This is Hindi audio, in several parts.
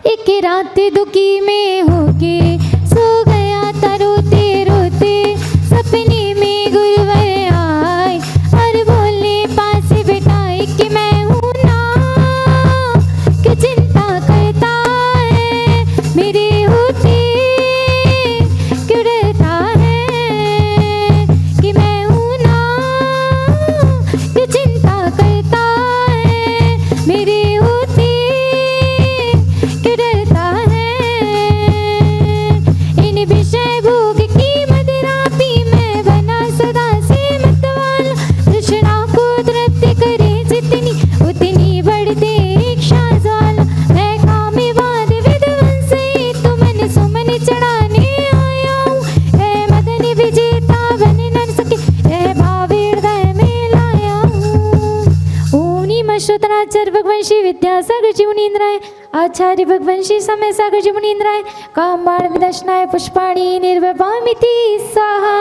एक रात दुखी में होके सो गया था रोते रोते, सपने में गुरुवर आए और बोले पास बिठाए कि मैं हूँ ना, कि चिंता करता है मेरे होते, क्यों डरता है कि मैं हूँ ना, कि चिंता करता है मेरे होते, क्यों डरता है। इन विषय भोग की मदिरा पी मैं बना सदा से मतवाला, तृष्णा को तृप्त करे जितनी उतनी बढ़ते इच्छा ज्वाला। मैं कामी वाद विध्वंसी तो मन सुमन चढ़ाने आया हूँ, है मदन विजेता बन न सके, है भाव हृदय में लाया हूँ। ओम नमः श्रोत्राचार्य भगवंशी विद्यासागर जी मुनींद्राय, आचार्य भगवंशी समय सागर जी मुनींद्राय, कामबाण विदर्शनाय पुष्पाणि निर्वपामिति स्वाहा।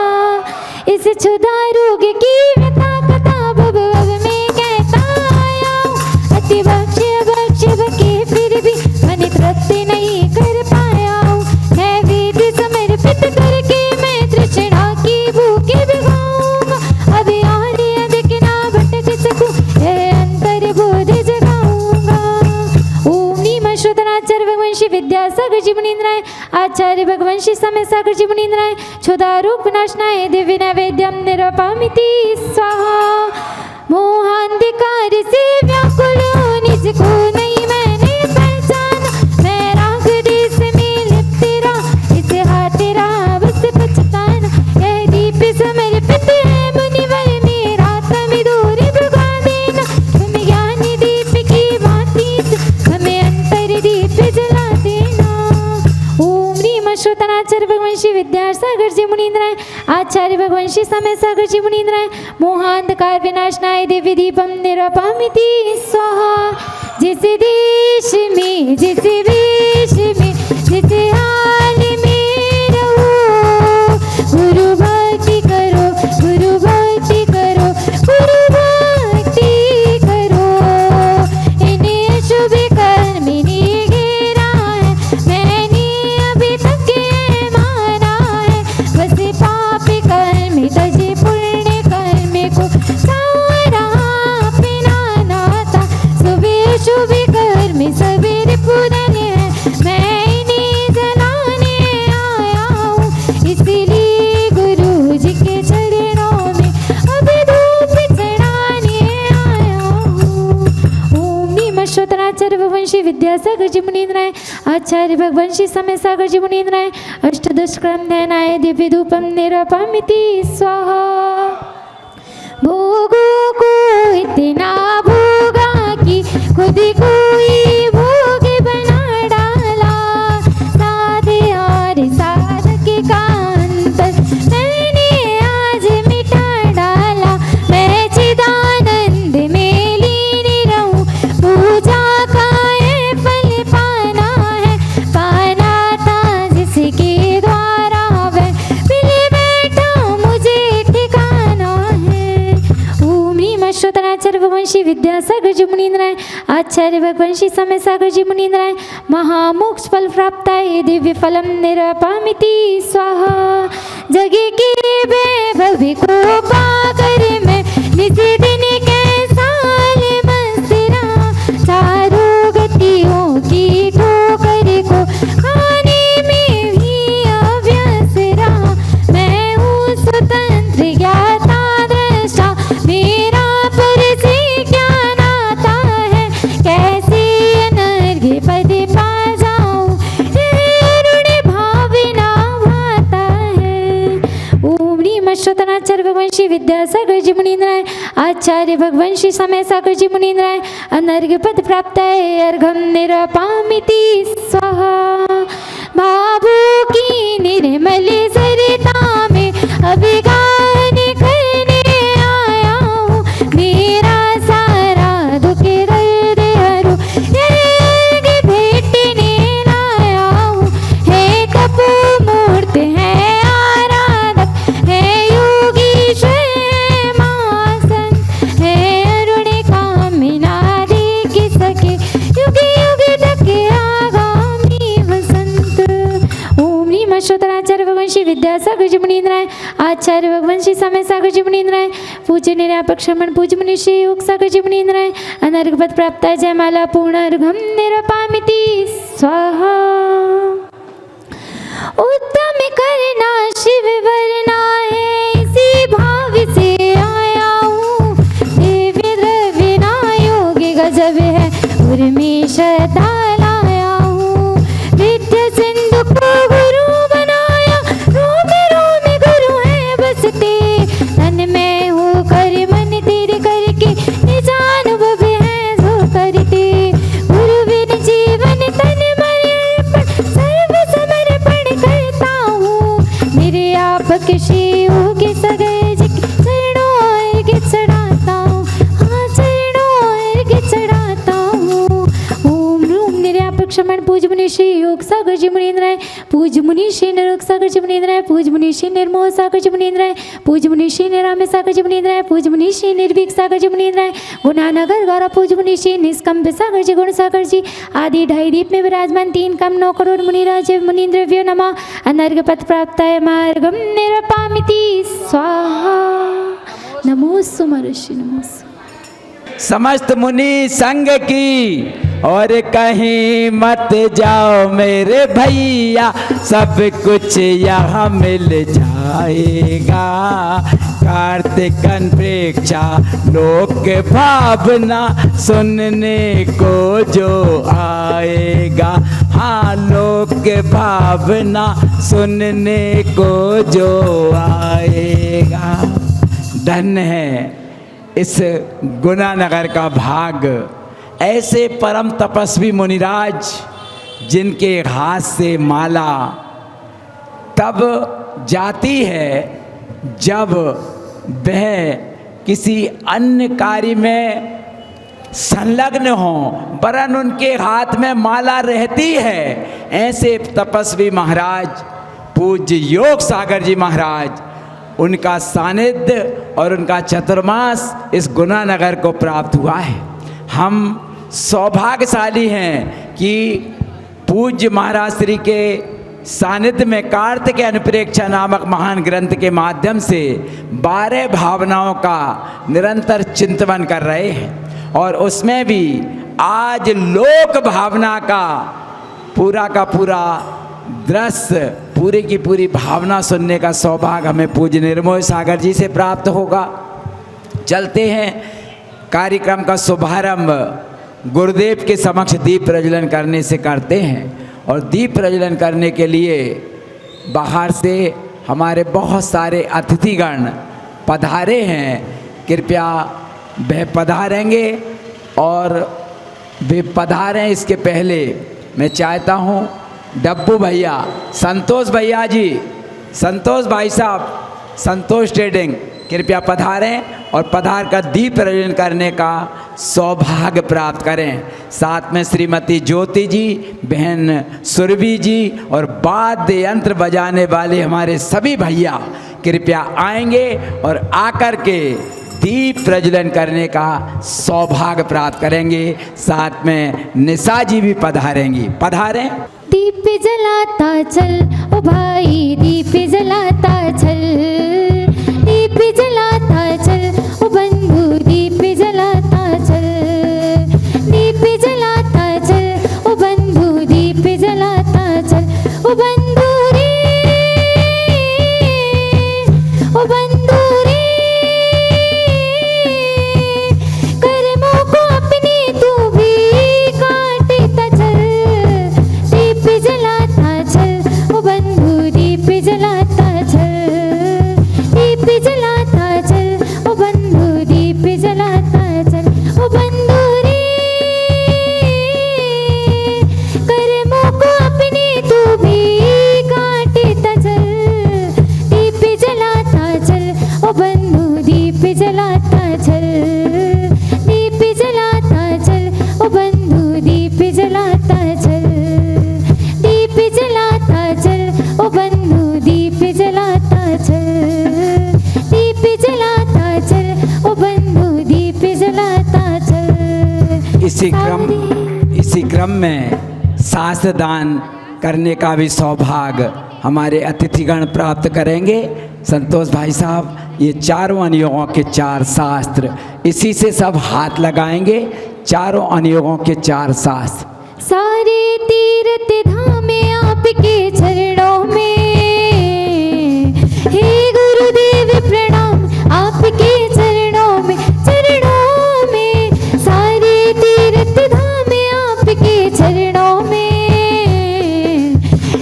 इस क्षुधा रोग की व्यथा कथा भव भव में कहता आया हूँ, अति भक्ष्य भक्ष्य भके फिर भी मन तृप्त नहीं कर पाया हूँ, है वेद समर्पित करके मैं तृष्णा की भूखे भिगाऊंगा, अभी और अधिक ना भटक सकूं, है अंतर बोध जगाऊंगा। ओम नमः श्रोत्राचार्य भगवंशी विद्यासागर जी मुनींद्राय, आचार्य भगवंशी समय सागर जी मुनींद्राय, क्षुधा रूप नाशनाय दिव्य नैवेद्यम निरपामिति स्वाहा। मोहांधकार से व्याकुल हो निज को नहीं मैंने पहचाना, मैं राग देश में लिप्त रहा इसे हाथ रहा बस पछताना, यह दीप समर्पित है मुनिवर मेरा तम दूर भुगा देना, तुम ज्ञानी दीप की भांति से हमें अंतर दीप जला देना। ओम नमः श्रोत्राचार्य भगवंशी विद्यासागर जी मुनींद्राय, आचार्य भगवंशी समय सागर जी मुनींद्राय, मोहांधकार विनाशनाय दिव्य दीपम निरपामिति स्वाहा। जिस देश में जिस वेश में जिस हाल में रहो, गुरु भक्ति करो गुरु भक्ति करो गुरु भक्ति करो, इन्हें अशुभ कर्म ने घेरा है मैंने अभी तक ये माना है, बस पाप कर्म तजे पुण्य कर्म को सारा अपना नाता, सुबह शुभ कर्म सवेरे पूजन है मैं इन्हें जलाने आया हूँ, इसलिए गुरु जी के चरणों में अभी धूप चढ़ाने आया हूँ। ओम नमः श्रोत्राचार्य भगवंशी विद्यासागर जी मुनींद्राय, आचार्य भगवंशी समय सागर जी मुनींद्राय, अष्टदशक्रम ध्यानाय दिव्य धूपम निरपामिति स्वाहा। भोगों को इतना भोगा कि खुद को ही भोग बना डाला, साधे और साधक का अंतर मैंने आज मिटा डाला, मैं चिदानंद में लीन रहूं, पूजा का ये फल पाना है, पाना था जिसके द्वारा वह मिल बैठा मुझे ठिकाना है। ओम नमः श्रोत्राचार्य भगवंशी विद्यासागर जी मुनींद्राय, आचार्य भगवंशी समय सागर जी मुनींद्राय, महामोक्ष फल प्राप्ताय दिव्य फलम निरपामिति स्वाहा। जगे के वैभव को पाकर मैं निज दिन कैसा मस्त रहा, चारों गतियों की ठोकर को खाने में भी अभ्यस्त रहा, मैं हूँ स्वतंत्र ज्ञाता दृष्टा, मेरा पर से क्या नाता है, कैसे अनर्घ्य पद पा जाऊं, ऋण भावना भाता है। ओम नमः श्रोत्राचार्य भगवंशी विद्यासागर जी मुनींद्राय, आचार्य भगवंशी समय सागर जी मुनींद्राय, अनर्घ्य पद प्राप्त है अर्घम निरपामिति स्वाहा। भावों की निर्मल सरिता में अभिगान करने आया हूँ, मेरा सारा दुख दर्द हरू ये भेटने लाया हूँ, हे तपो मूर्त है आराधक है योगीश्वर महासन, है अरुण कामना देख सके युग युग तक आगामी श्री विद्यासागर जी मुनींद्र राय, आचार्य भगवान श्री समय सागर जी मुनींद्र राय, पूज्य निर्यापक श्रमण पूज्य मुनि श्री योग सागर जी मुनींद्र राय, अनर्घ पद प्राप्त जयमाला पूर्ण अर्घम निरपामिति स्वाहा। उत्तम करना शिव वरना है, इसी भाव से आया हूँ, दिव्य द्रव्य ना योगी गजब है, उर्मेश लाया हूँ, विद्या सिंधु को गुरु बनाया, रोम रोम गुरु है बसते, तन में हो कर मन तेरे करके, निजानुभव है जो करते, गुरु बिन जीवन तन मन अर्पण, सर्व समर्पण करता हूँ, मेरे आप किसी के सगे जी चरणों अर्घ्य चढ़ाता हूँ, हाँ चरणों अर्घ्य चढ़ाता हूँ। ओम रूम निर्यापक श्रमण पूज मुनि श्री योग सागर जी मुनींद्र राय, पूज मुनि श्री निरोग सागर जी मुनींद्र राय, पूज मुनि श्री निर्मोह सागर जी मुनींद्र राय, पूज मुनि श्री निरामे सागर जी मुनींद्र राय, पूज मुनि श्री निर्भीक सागर जी मुनींद्र राय, गुणानगर गौरव पूज मुनि श्री निष्कंभ सागर जी गुण सागर जी आदि ढाई दीप में विराजमान 3 कम 9 करोड़ मुनिराज मुनीन्द्रव्यो नमः। अनर्घ पद प्राप्ताय मार्गम निरपामिति स्वाहा। नमो महर्षि नमो। समस्त मुनि संग की और कहीं मत जाओ मेरे भैया, सब कुछ यहाँ मिल जाएगा, कार्तिक प्रेक्षा लोक भावना सुनने को जो आएगा, हाँ लोक भावना सुनने को जो आएगा। धन्य है इस गुणानगर का भाग, ऐसे परम तपस्वी मुनिराज जिनके हाथ से माला तब जाती है जब वह किसी अन्य कार्य में संलग्न हो, वरन उनके हाथ में माला रहती है। ऐसे तपस्वी महाराज पूज्य योग सागर जी महाराज, उनका सानिध्य और उनका चतुर्मास इस गुणानगर को प्राप्त हुआ है। हम सौभाग्यशाली हैं कि पूज्य महाराज श्री के सानिध्य में कार्तिक अनुप्रेक्षा नामक महान ग्रंथ के माध्यम से 12 भावनाओं का निरंतर चिंतन कर रहे हैं, और उसमें भी आज लोक भावना का पूरा दृश्य, पूरी की पूरी भावना सुनने का सौभाग्य हमें पूज्य निर्मोह सागर जी से प्राप्त होगा। चलते हैं, कार्यक्रम का शुभारंभ गुरुदेव के समक्ष दीप प्रज्वलन करने से करते हैं, और दीप प्रज्वलन करने के लिए बाहर से हमारे बहुत सारे अतिथिगण पधारे हैं। कृपया वह पधारेंगे, और वे पधारें इसके पहले मैं चाहता हूँ डब्बू भैया, संतोष भैया जी, संतोष भाई साहब, संतोष ट्रेडिंग, कृपया पधारें और पधार कर दीप प्रज्वलन करने का सौभाग्य प्राप्त करें। साथ में श्रीमती ज्योति जी, बहन सुरभि जी और वाद्य यंत्र बजाने वाले हमारे सभी भैया कृपया आएंगे और आकर के दीप प्रज्वलन करने का सौभाग्य प्राप्त करेंगे। साथ में निशा जी भी पधारेंगी, पधारें। दीप जलाता चल ओ भाई, दीप जलाता चल, दीप जलाता चल ओ बंधु, दीप जलाता चल, दीप जलाता चल ओ बंधु, दीप जलाता चल ओ बंधु रे, ओ बंधु रे, कर्मों को अपने तू भी काटता चल, दीप जलाता चल ओ बंधु, दीप जलाता चल, दीप जलाता चल ओ बंधु, दीप जलाता चल ओ बंधु रे, कर्मों को अपने तू भी काटता चल, दीप जलाता चल ओ बंधु, दीप जलाता चल, दीप जलाता चल ओ बंधु, दीप जलाता चल, दीप जलाता चल ओ बंधु, दीप जलाता चल, दीप जलाता चल ओ बंधु, दीप जलाता चल। इसी क्रम में शास्त्र दान करने का भी सौभाग्य हमारे अतिथिगण प्राप्त करेंगे। संतोष भाई साहब ये चारों अनुयोगों के 4 शास्त्र, इसी से सब हाथ लगाएंगे। चारों अनुयोगों के 4 शास्त्र। सारे तीर्थ धामे आपके चरणों में, हे गुरुदेव प्रणाम आपके चरणों में, चरणों में। सारे तीर्थ धामे आपके चरणों में,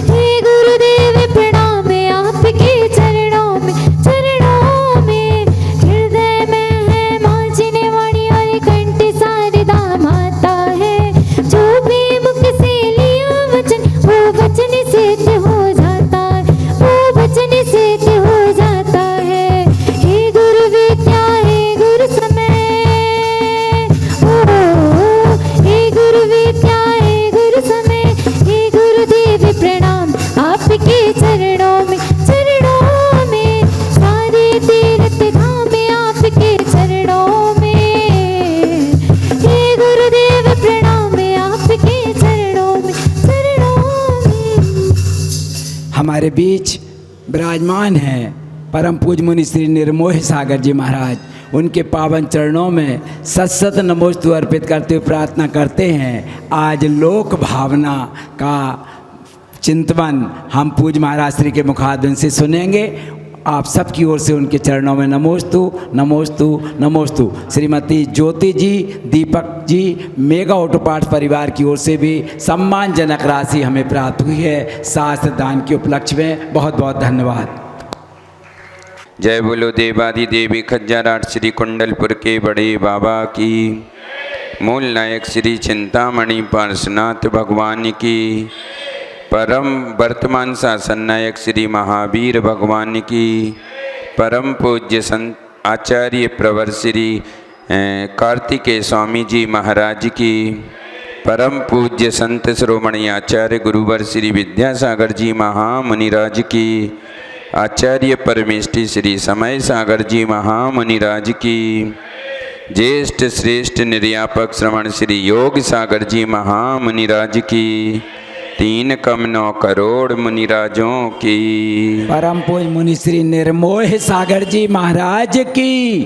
हे गुरुदेव प्रणाम आपके चरणों में, चरणों में। हृदय में है माँ जिन्हें वाणी और कंठ शारदा माता है, जो भी मुख से लिया वचन वो वचन सिद्ध हो जाता है, वो वचन सिद्ध हो जाता है। हे गुरु विद्या हे गुरु समय, ओ हे गुरु विद्या हे गुरु समय, हे गुरुदेव प्रणाम आपके चरणों में, चरणों में। सारे तीर्थ धामे आपके चरणों में, हे गुरुदेव प्रणाम आपके चरणों में, चरणों में। हमारे बीच विराजमान हैं परम पूज्य मुनि श्री निर्मोह सागर जी महाराज। उनके पावन चरणों में सत सत नमोस्तु अर्पित करते हुए प्रार्थना करते हैं। आज लोक भावना का चिंतन हम पूज्य महाराज श्री के मुखारबिंद से सुनेंगे। आप सबकी ओर से उनके चरणों में नमोस्तु नमोस्तु नमोस्तु। श्रीमती ज्योति जी, दीपक जी, मेगा ऑटोपार्ट्स परिवार की ओर से भी सम्मानजनक राशि हमें प्राप्त हुई है शास्त्र दान के उपलक्ष्य में। बहुत बहुत धन्यवाद। जय बोलो देवादिदेवी खज्जराट श्री कुंडलपुर के बड़े बाबा की, मूल नायक श्री चिंतामणि पार्श्वनाथ भगवान की, परम वर्तमान शासन नायक श्री महावीर भगवान की, परम पूज्य संत आचार्य प्रवर श्री कार्तिकेय स्वामी जी महाराज की, परम पूज्य संत श्रोमणी आचार्य गुरुवर श्री विद्यासागर जी महामुनिराज की, आचार्य परमेष्टि श्री समय सागर जी महामुनिराज की, ज्येष्ठ श्रेष्ठ निर्यापक श्रवण श्री योग सागर जी महामुनिराज की, 3 कम 9 करोड़ मुनिराजों की, परम पूज्य मुनि श्री निर्मोह सागर जी महाराज की,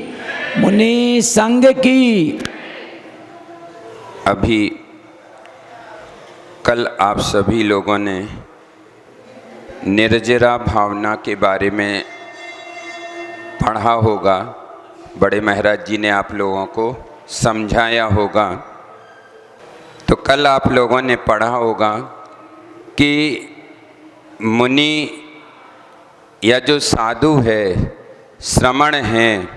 मुनि संघ की। अभी कल आप सभी लोगों ने निर्जरा भावना के बारे में पढ़ा होगा। बड़े महाराज जी ने आप लोगों को समझाया होगा। तो कल आप लोगों ने पढ़ा होगा कि मुनि या जो साधु है, श्रमण हैं,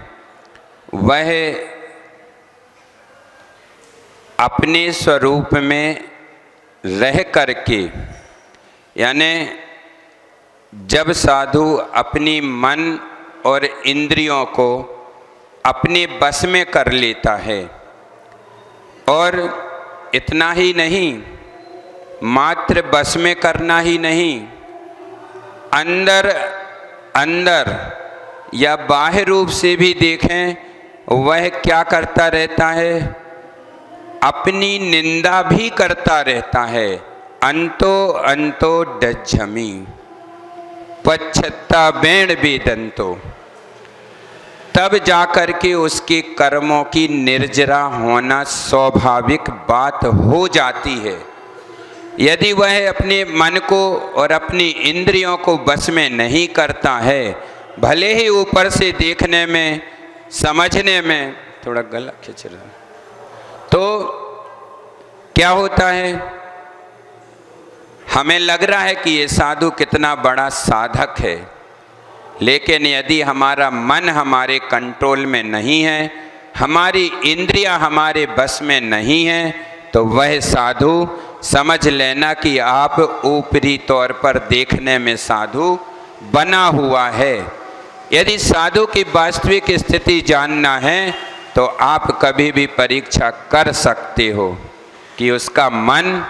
वह अपने स्वरूप में रह करके, यानी जब साधु अपनी मन और इंद्रियों को अपने बस में कर लेता है, और इतना ही नहीं, मात्र बस में करना ही नहीं, अंदर अंदर या बाह्य रूप से भी देखें, वह क्या करता रहता है, अपनी निंदा भी करता रहता है। अंतो अंतो डज्झमी पच्छत्ता बेण बेदंतो। तब जाकर के उसके कर्मों की निर्जरा होना स्वाभाविक बात हो जाती है। यदि वह अपने मन को और अपनी इंद्रियों को बस में नहीं करता है, भले ही ऊपर से देखने में, समझने में थोड़ा गला खिंच रहा, तो क्या होता है, हमें लग रहा है कि ये साधु कितना बड़ा साधक है, लेकिन यदि हमारा मन हमारे कंट्रोल में नहीं है, हमारी इंद्रियां हमारे बस में नहीं है, तो वह साधु समझ लेना कि आप ऊपरी तौर पर देखने में साधु बना हुआ है। यदि साधु की वास्तविक स्थिति जानना है तो आप कभी भी परीक्षा कर सकते हो कि उसका मन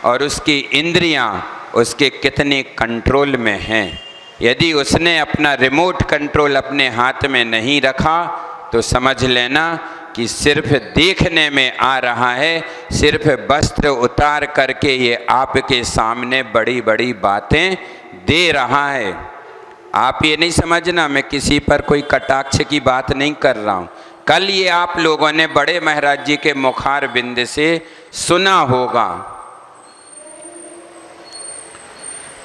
और उसकी इंद्रियां उसके कितने कंट्रोल में हैं। यदि उसने अपना रिमोट कंट्रोल अपने हाथ में नहीं रखा तो समझ लेना कि सिर्फ देखने में आ रहा है, सिर्फ वस्त्र उतार करके ये आपके सामने बड़ी बड़ी बातें दे रहा है। आप ये नहीं समझना मैं किसी पर कोई कटाक्ष की बात नहीं कर रहा हूँ। कल ये आप लोगों ने बड़े महाराज जी के मुखार बिंद से सुना होगा।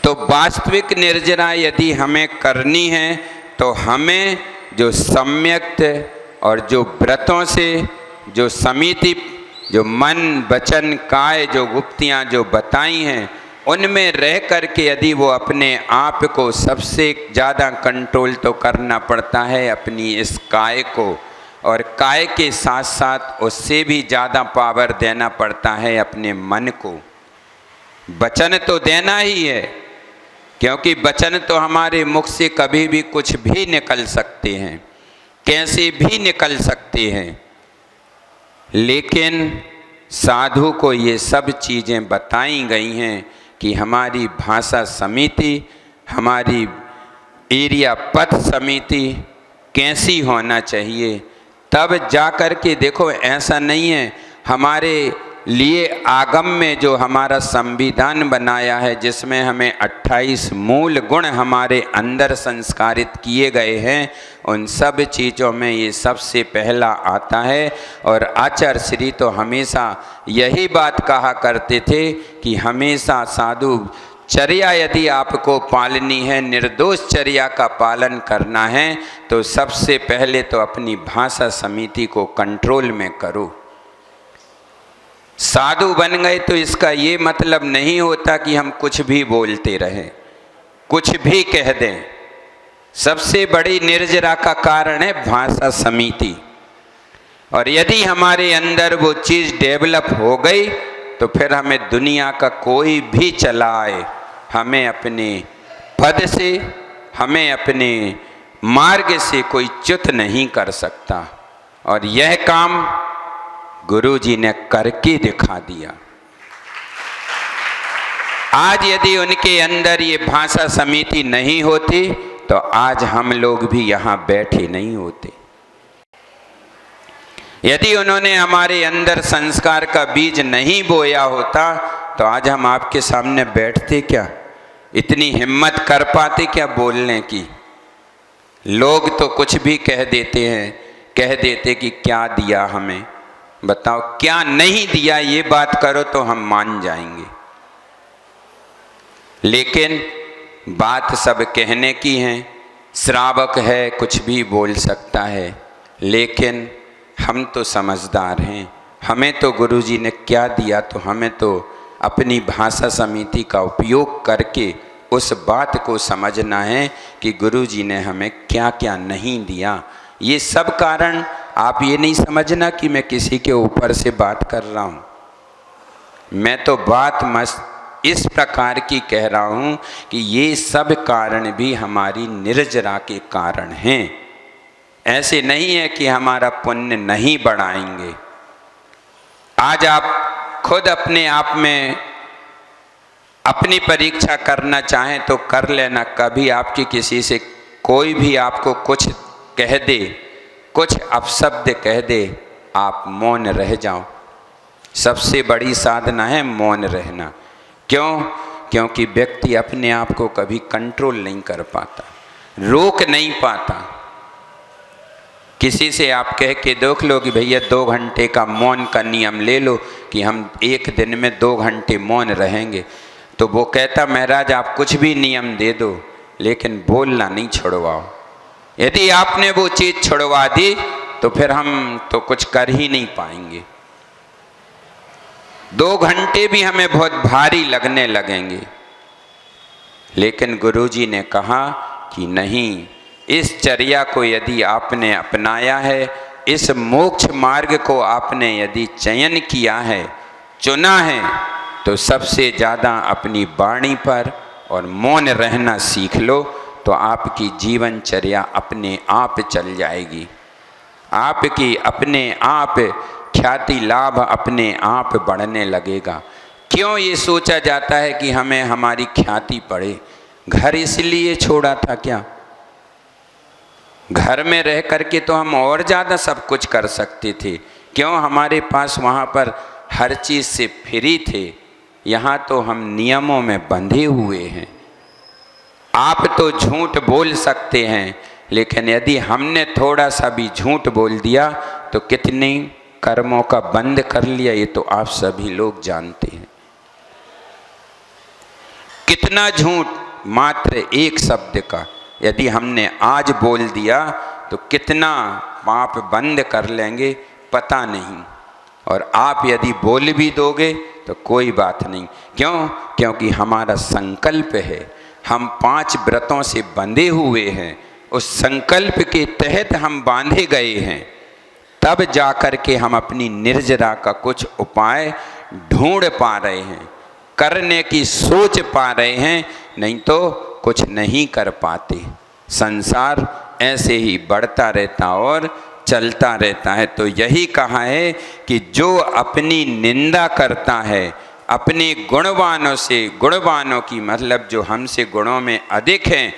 तो वास्तविक निर्जरा यदि हमें करनी है तो हमें जो सम्यक्त और जो व्रतों से जो समिति जो मन वचन काय जो गुप्तियाँ जो बताई हैं उनमें रह कर के यदि वो अपने आप को सबसे ज़्यादा कंट्रोल तो करना पड़ता है अपनी इस काय को, और काय के साथ साथ उससे भी ज़्यादा पावर देना पड़ता है अपने मन को। वचन तो देना ही है, क्योंकि वचन तो हमारे मुख से कभी भी कुछ भी निकल सकते हैं, कैसे भी निकल सकते हैं, लेकिन साधु को ये सब चीज़ें बताई गई हैं कि हमारी भाषा समिति, हमारी एरिया पथ समिति कैसी होना चाहिए। तब जा कर के देखो, ऐसा नहीं है हमारे लिए आगम में जो हमारा संविधान बनाया है जिसमें हमें 28 मूल गुण हमारे अंदर संस्कारित किए गए हैं, उन सब चीज़ों में ये सबसे पहला आता है। और आचार्य श्री तो हमेशा यही बात कहा करते थे कि हमेशा साधु चर्या यदि आपको पालनी है, निर्दोष चर्या का पालन करना है, तो सबसे पहले तो अपनी भाषा समिति को कंट्रोल में करो। साधु बन गए तो इसका ये मतलब नहीं होता कि हम कुछ भी बोलते रहें, कुछ भी कह दें। सबसे बड़ी निर्जरा का कारण है भाषा समिति, और यदि हमारे अंदर वो चीज़ डेवलप हो गई तो फिर हमें दुनिया का कोई भी चला आए, हमें अपने पद से, हमें अपने मार्ग से कोई च्युत नहीं कर सकता। और यह काम गुरु जी ने करके दिखा दिया। आज यदि उनके अंदर ये भाषा समिति नहीं होती तो आज हम लोग भी यहाँ बैठे नहीं होते। यदि उन्होंने हमारे अंदर संस्कार का बीज नहीं बोया होता तो आज हम आपके सामने बैठते क्या, इतनी हिम्मत कर पाते क्या बोलने की। लोग तो कुछ भी कह देते हैं, कह देते कि क्या दिया हमें, बताओ क्या नहीं दिया, ये बात करो तो हम मान जाएंगे। लेकिन बात सब कहने की है, श्रावक है कुछ भी बोल सकता है, लेकिन हम तो समझदार हैं। हमें तो गुरुजी ने क्या दिया, तो हमें तो अपनी भाषा समिति का उपयोग करके उस बात को समझना है कि गुरुजी ने हमें क्या क्या नहीं दिया। ये सब कारण आप ये नहीं समझना कि मैं किसी के ऊपर से बात कर रहा हूँ। मैं तो बात मस्त इस प्रकार की कह रहा हूँ कि ये सब कारण भी हमारी निर्जरा के कारण हैं। ऐसे नहीं है कि हमारा पुण्य नहीं बढ़ाएंगे। आज आप खुद अपने आप में अपनी परीक्षा करना चाहें तो कर लेना। कभी आपकी किसी से कोई भी आपको कुछ कह दे, कुछ अपशब्द कह दे, आप मौन रह जाओ। सबसे बड़ी साधना है मौन रहना। क्यों? क्योंकि व्यक्ति अपने आप को कभी कंट्रोल नहीं कर पाता, रोक नहीं पाता। किसी से आप कह के देख लो कि भैया 2 घंटे का मौन का नियम ले लो कि हम एक दिन में 2 घंटे मौन रहेंगे, तो वो कहता महाराज आप कुछ भी नियम दे दो लेकिन बोलना नहीं छुड़वाओ। यदि आपने वो चीज़ छुड़वा दी तो फिर हम तो कुछ कर ही नहीं पाएंगे। 2 घंटे भी हमें बहुत भारी लगने लगेंगे। लेकिन गुरुजी ने कहा कि नहीं, इस चर्या को यदि आपने अपनाया है, इस मोक्ष मार्ग को आपने यदि चयन किया है, चुना है, तो सबसे ज़्यादा अपनी वाणी पर और मौन रहना सीख लो, तो आपकी जीवनचर्या अपने आप चल जाएगी। आपकी अपने आप ख्याति लाभ अपने आप बढ़ने लगेगा। क्यों ये सोचा जाता है कि हमें हमारी ख्याति बढ़े? घर इसलिए छोड़ा था क्या? घर में रह करके तो हम और ज़्यादा सब कुछ कर सकते थे। क्यों? हमारे पास वहाँ पर हर चीज़ से फ्री थे। यहाँ तो हम नियमों में बंधे हुए हैं। आप तो झूठ बोल सकते हैं, लेकिन यदि हमने थोड़ा सा भी झूठ बोल दिया तो कितने कर्मों का बंद कर लिया, ये तो आप सभी लोग जानते हैं। कितना झूठ मात्र एक शब्द का यदि हमने आज बोल दिया तो कितना पाप बंद कर लेंगे पता नहीं। और आप यदि बोल भी दोगे तो कोई बात नहीं। क्यों? क्योंकि हमारा संकल्प है, हम 5 व्रतों से बंधे हुए हैं, उस संकल्प के तहत हम बांधे गए हैं, तब जाकर के हम अपनी निर्जरा का कुछ उपाय ढूंढ पा रहे हैं, करने की सोच पा रहे हैं, नहीं तो कुछ नहीं कर पाते। संसार ऐसे ही बढ़ता रहता और चलता रहता है। तो यही कहा है कि जो अपनी निंदा करता है अपने गुणवानों से, गुणवानों की मतलब जो हमसे गुणों में अधिक हैं,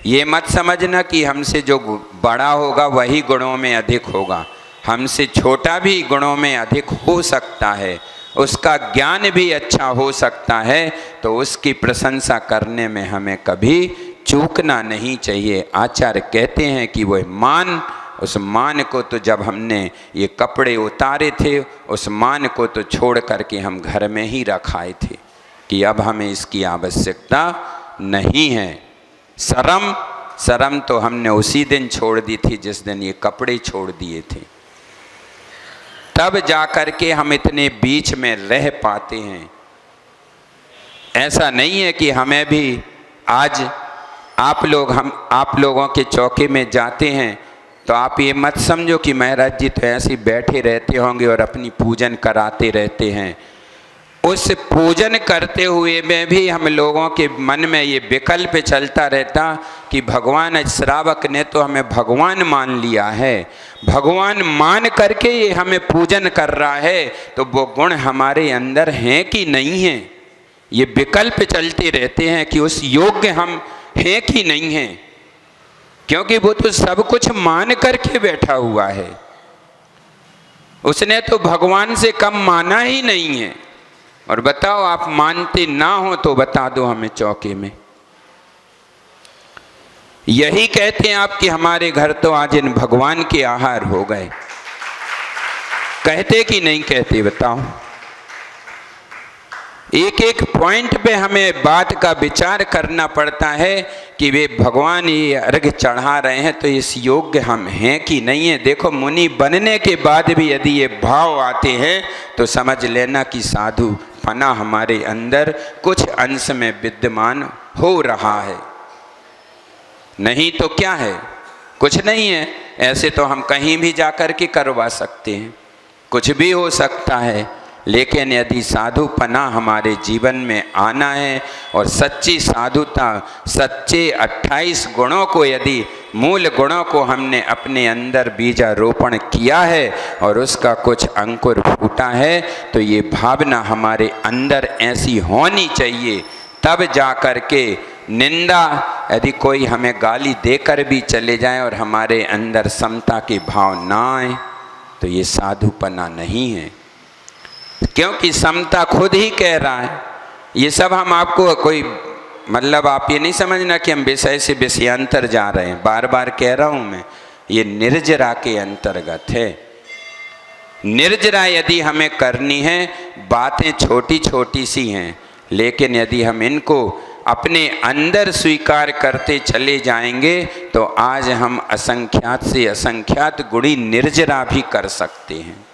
ये मत समझना कि हमसे जो बड़ा होगा वही गुणों में अधिक होगा। हमसे छोटा भी गुणों में अधिक हो सकता है, उसका ज्ञान भी अच्छा हो सकता है, तो उसकी प्रशंसा करने में हमें कभी चूकना नहीं चाहिए। आचार्य कहते हैं कि वह मान, उस मान को तो जब हमने ये कपड़े उतारे थे, उस मान को तो छोड़ करके हम घर में ही रखाए थे कि अब हमें इसकी आवश्यकता नहीं है। शर्म तो हमने उसी दिन छोड़ दी थी जिस दिन ये कपड़े छोड़ दिए थे, तब जाकर के हम इतने बीच में रह पाते हैं। ऐसा नहीं है कि हमें भी आज आप लोगों के चौके में जाते हैं तो आप ये मत समझो कि महाराज जी तो ऐसे बैठे रहते होंगे और अपनी पूजन कराते रहते हैं। उस पूजन करते हुए में भी हम लोगों के मन में ये विकल्प चलता रहता कि भगवान श्रावक ने तो हमें भगवान मान लिया है, भगवान मान करके ये हमें पूजन कर रहा है, तो वो गुण हमारे अंदर हैं कि नहीं हैं। ये विकल्प चलते रहते हैं कि उस योग्य हम हैं कि नहीं हैं, क्योंकि वो तो सब कुछ मान करके बैठा हुआ है, उसने तो भगवान से कम माना ही नहीं है। और बताओ आप मानते ना हो तो बता दो हमें चौके में। यही कहते हैं आप कि हमारे घर तो आज इन भगवान के आहार हो गए, कहते कि नहीं कहते बताओ? एक एक पॉइंट पे हमें बात का विचार करना पड़ता है कि वे भगवान ये अर्घ चढ़ा रहे हैं तो इस योग्य हम हैं कि नहीं है। देखो मुनि बनने के बाद भी यदि ये भाव आते हैं तो समझ लेना कि साधु पना हमारे अंदर कुछ अंश में विद्यमान हो रहा है, नहीं तो क्या है, कुछ नहीं है। ऐसे तो हम कहीं भी जाकर के करवा सकते हैं, कुछ भी हो सकता है, लेकिन यदि साधुपना हमारे जीवन में आना है और सच्ची साधुता, सच्चे 28 गुणों को, यदि मूल गुणों को हमने अपने अंदर बीजारोपण किया है और उसका कुछ अंकुर फूटा है, तो ये भावना हमारे अंदर ऐसी होनी चाहिए, तब जा कर के निंदा, यदि कोई हमें गाली देकर भी चले जाए और हमारे अंदर समता के भाव ना आए, तो ये साधुपना नहीं है। क्योंकि समता खुद ही कह रहा है। ये सब हम आपको कोई मतलब आप ये नहीं समझना कि हम विषय से विषयांतर जा रहे हैं, बार बार कह रहा हूँ मैं, ये निर्जरा के अंतर्गत है। निर्जरा यदि हमें करनी है, बातें छोटी छोटी सी हैं, लेकिन यदि हम इनको अपने अंदर स्वीकार करते चले जाएंगे तो आज हम असंख्यात से असंख्यात गुणी निर्जरा भी कर सकते हैं।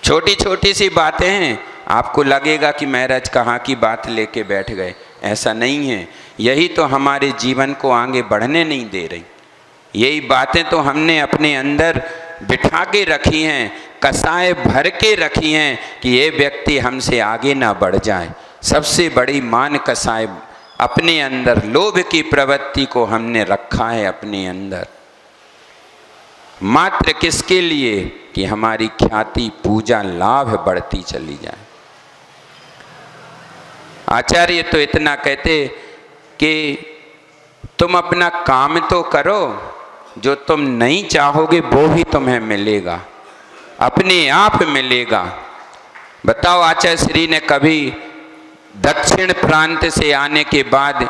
छोटी छोटी सी बातें हैं, आपको लगेगा कि महाराज कहाँ की बात लेके बैठ गए, ऐसा नहीं है। यही तो हमारे जीवन को आगे बढ़ने नहीं दे रही। यही बातें तो हमने अपने अंदर बिठा के रखी हैं, कसाए भर के रखी हैं कि ये व्यक्ति हमसे आगे ना बढ़ जाए। सबसे बड़ी मान कसाए अपने अंदर, लोभ की प्रवृत्ति को हमने रखा है अपने अंदर, मात्र किसके लिए कि हमारी ख्याति, पूजा, लाभ बढ़ती चली जाए। आचार्य तो इतना कहते कि तुम अपना काम तो करो, जो तुम नहीं चाहोगे वो ही तुम्हें मिलेगा, अपने आप मिलेगा। बताओ आचार्य श्री ने कभी दक्षिण प्रांत से आने के बाद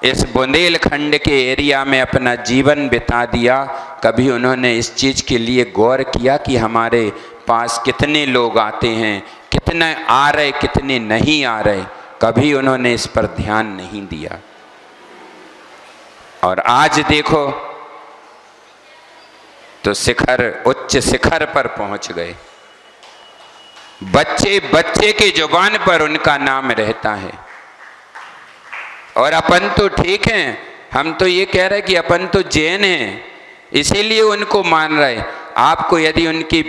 इस बुंदेलखंड के एरिया में अपना जीवन बिता दिया, कभी उन्होंने इस चीज़ के लिए गौर किया कि हमारे पास कितने लोग आते हैं, कितने आ रहे कितने नहीं आ रहे? कभी उन्होंने इस पर ध्यान नहीं दिया। और आज देखो तो उच्च शिखर पर पहुंच गए। बच्चे बच्चे के जुबान पर उनका नाम रहता है। और अपन तो ठीक हैं, हम तो ये कह रहे कि अपन तो जैन हैं, इसीलिए उनको मान रहे। आपको यदि उनकी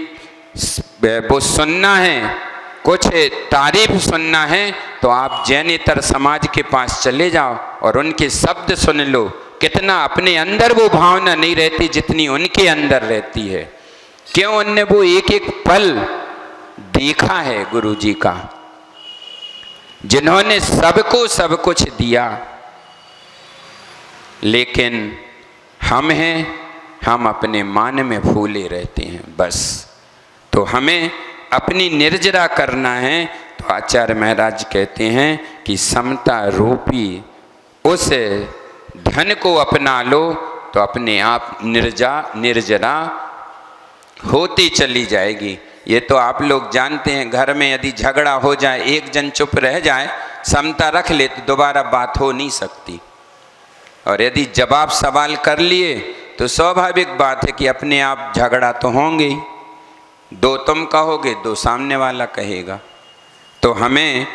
वो सुनना है, कुछ तारीफ सुनना है, तो आप जैनेतर समाज के पास चले जाओ और उनके शब्द सुन लो। कितना अपने अंदर वो भावना नहीं रहती जितनी उनके अंदर रहती है। क्यों? उनने वो एक एक पल देखा है गुरु जी का, जिन्होंने सबको सब कुछ दिया। लेकिन हम हैं, हम अपने मान में फूले रहते हैं बस। तो हमें अपनी निर्जरा करना है। तो आचार्य महाराज कहते हैं कि समता रूपी उस धन को अपना लो, तो अपने आप निर्जरा होती चली जाएगी। ये तो आप लोग जानते हैं, घर में यदि झगड़ा हो जाए, एक जन चुप रह जाए, समता रख ले, तो दोबारा बात हो नहीं सकती। और यदि जवाब सवाल कर लिए तो स्वाभाविक बात है कि अपने आप झगड़ा तो होंगे ही। दो तुम कहोगे, दो सामने वाला कहेगा। तो हमें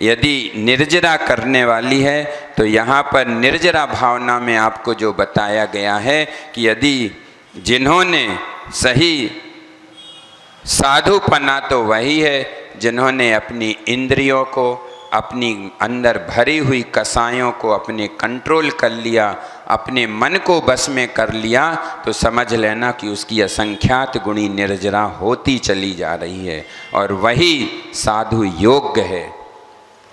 यदि निर्जरा करने वाली है, तो यहाँ पर निर्जरा भावना में आपको जो बताया गया है कि यदि जिन्होंने सही साधुपना तो वही है जिन्होंने अपनी इंद्रियों को, अपनी अंदर भरी हुई कसायों को अपने कंट्रोल कर लिया, अपने मन को बस में कर लिया। तो समझ लेना कि उसकी असंख्यात गुणी निर्जरा होती चली जा रही है। और वही साधु योग्य है,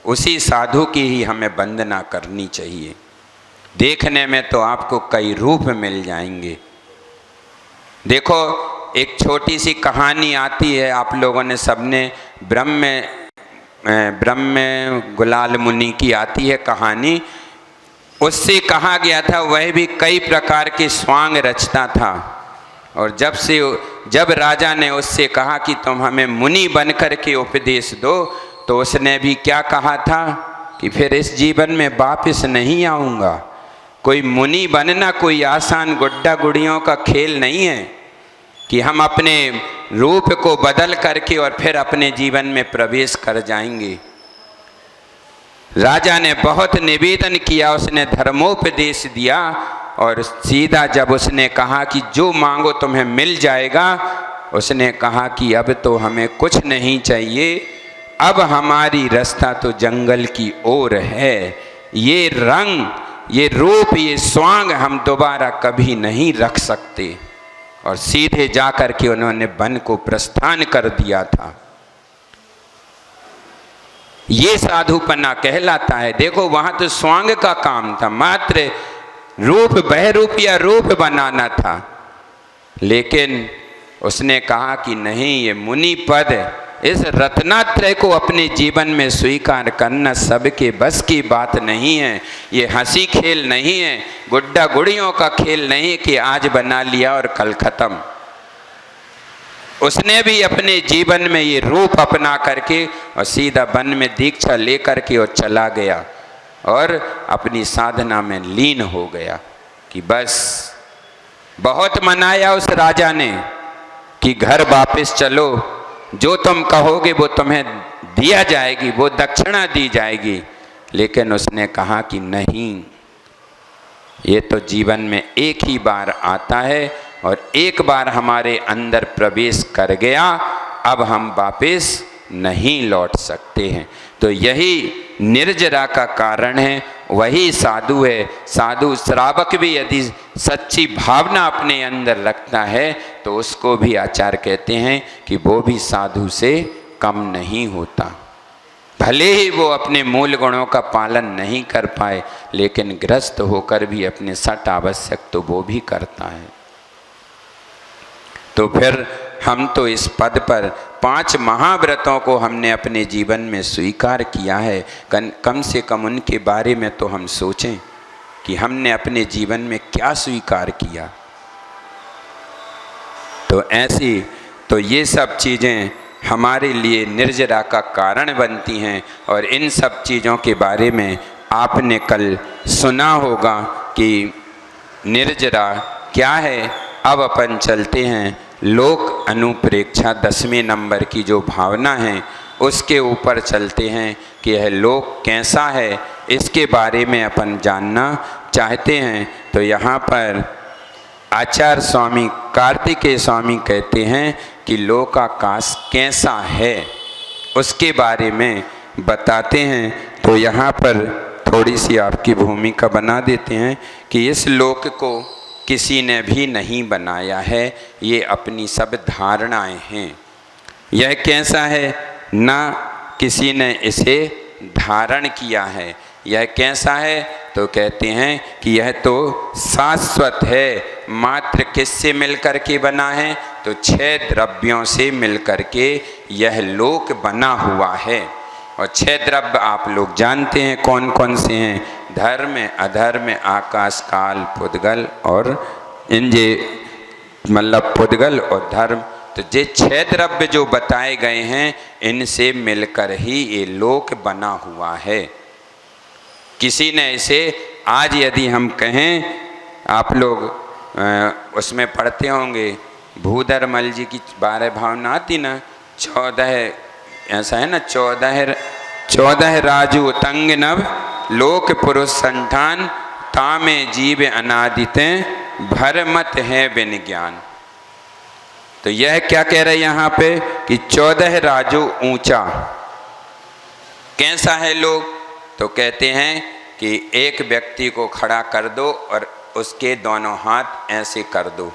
उसी साधु की ही हमें वंदना करनी चाहिए। देखने में तो आपको कई रूप मिल जाएंगे। देखो, एक छोटी सी कहानी आती है, आप लोगों ने सबने ब्रह्म गुलाल मुनि की आती है कहानी। उससे कहा गया था, वह भी कई प्रकार के स्वांग रचता था। और जब राजा ने उससे कहा कि तुम हमें मुनि बनकर के उपदेश दो, तो उसने भी क्या कहा था कि फिर इस जीवन में वापस नहीं आऊँगा। कोई मुनि बनना कोई आसान गुड्डा गुड़ियों का खेल नहीं है कि हम अपने रूप को बदल करके और फिर अपने जीवन में प्रवेश कर जाएंगे। राजा ने बहुत निवेदन किया, उसने धर्मोपदेश दिया। और सीधा जब उसने कहा कि जो मांगो तुम्हें मिल जाएगा, उसने कहा कि अब तो हमें कुछ नहीं चाहिए, अब हमारी रास्ता तो जंगल की ओर है। ये रंग, ये रूप, ये स्वांग हम दोबारा कभी नहीं रख सकते। और सीधे जाकर के उन्होंने वन को प्रस्थान कर दिया था। ये साधुपना कहलाता है। देखो, वहां तो स्वांग का काम था, मात्र रूप, बहरूप या रूप बनाना था। लेकिन उसने कहा कि नहीं, ये मुनि पद, इस रत्नात्रय को अपने जीवन में स्वीकार करना सबके बस की बात नहीं है। ये हंसी खेल नहीं है, गुड्डा गुड़ियों का खेल नहीं कि आज बना लिया और कल खत्म। उसने भी अपने जीवन में ये रूप अपना करके और सीधा वन में दीक्षा लेकर के और चला गया और अपनी साधना में लीन हो गया। कि बस बहुत मनाया उस राजा ने कि घर वापस चलो, जो तुम कहोगे वो तुम्हें दिया जाएगी, वो दक्षिणा दी जाएगी। लेकिन उसने कहा कि नहीं, ये तो जीवन में एक ही बार आता है और एक बार हमारे अंदर प्रवेश कर गया, अब हम वापस नहीं लौट सकते हैं। तो यही निर्जरा का कारण है, वही साधु है। साधु श्रावक भी यदि सच्ची भावना अपने अंदर रखता है तो उसको भी आचार्य कहते हैं कि वो भी साधु से कम नहीं होता। भले ही वो अपने मूल गुणों का पालन नहीं कर पाए, लेकिन ग्रस्त होकर भी अपने सठ आवश्यक तो वो भी करता है। तो फिर हम तो इस पद पर 5 महाव्रतों को हमने अपने जीवन में स्वीकार किया है। कम से कम उनके बारे में तो हम सोचें। कि हमने अपने जीवन में क्या स्वीकार किया। तो ऐसी तो ये सब चीज़ें हमारे लिए निर्जरा का कारण बनती हैं। और इन सब चीज़ों के बारे में आपने कल सुना होगा कि निर्जरा क्या है। अब अपन चलते हैं लोक अनुप्रेक्षा 10वें नंबर की जो भावना है उसके ऊपर चलते हैं कि यह लोक कैसा है, इसके बारे में अपन जानना चाहते हैं। तो यहाँ पर आचार्य स्वामी कार्तिकेय स्वामी कहते हैं कि लोकाकाश कैसा है उसके बारे में बताते हैं। तो यहाँ पर थोड़ी सी आपकी भूमिका बना देते हैं कि इस लोक को किसी ने भी नहीं बनाया है, ये अपनी सब धारणाएं हैं। यह कैसा है, ना किसी ने इसे धारण किया है। यह कैसा है, तो कहते हैं कि यह तो शाश्वत है। मात्र किससे मिलकर के बना है, तो 6 द्रव्यों से मिलकर के यह लोक बना हुआ है। और 6 द्रव्य आप लोग जानते हैं कौन कौन से हैं, धर्म, अधर्म, आकाश, काल, पुद्गल और इंजे मतलब पुद्गल और धर्म। तो ये 6 द्रव्य जो बताए गए हैं इनसे मिलकर ही ये लोक बना हुआ है। किसी ने इसे आज यदि हम कहें, आप लोग उसमें पढ़ते होंगे भूधरमल जी की 12 भावना आती ना, 14 ऐसा है ना, 14 राजू उतंग नव लोक पुरुष संठान तामे जीव अनादिते भरमत है बिन ज्ञान। तो यह क्या कह रहे हैं यहाँ पे कि 14 राजू ऊंचा कैसा है लोग, तो कहते हैं कि एक व्यक्ति को खड़ा कर दो और उसके दोनों हाथ ऐसे कर दो,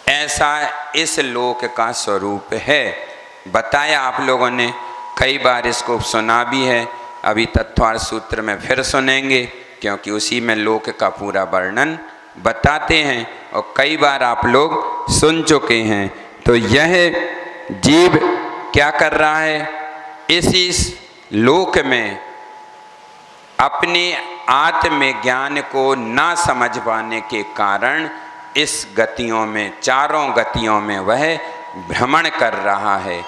ऐसा इस लोक का स्वरूप है। बताया आप लोगों ने, कई बार इसको सुना भी है, अभी तत्वार्थ सूत्र में फिर सुनेंगे क्योंकि उसी में लोक का पूरा वर्णन बताते हैं और कई बार आप लोग सुन चुके हैं। तो यह जीव क्या कर रहा है, इस लोक में अपने आत्म ज्ञान को ना समझ पाने के कारण इस गतियों में, चारों गतियों में वह भ्रमण कर रहा है।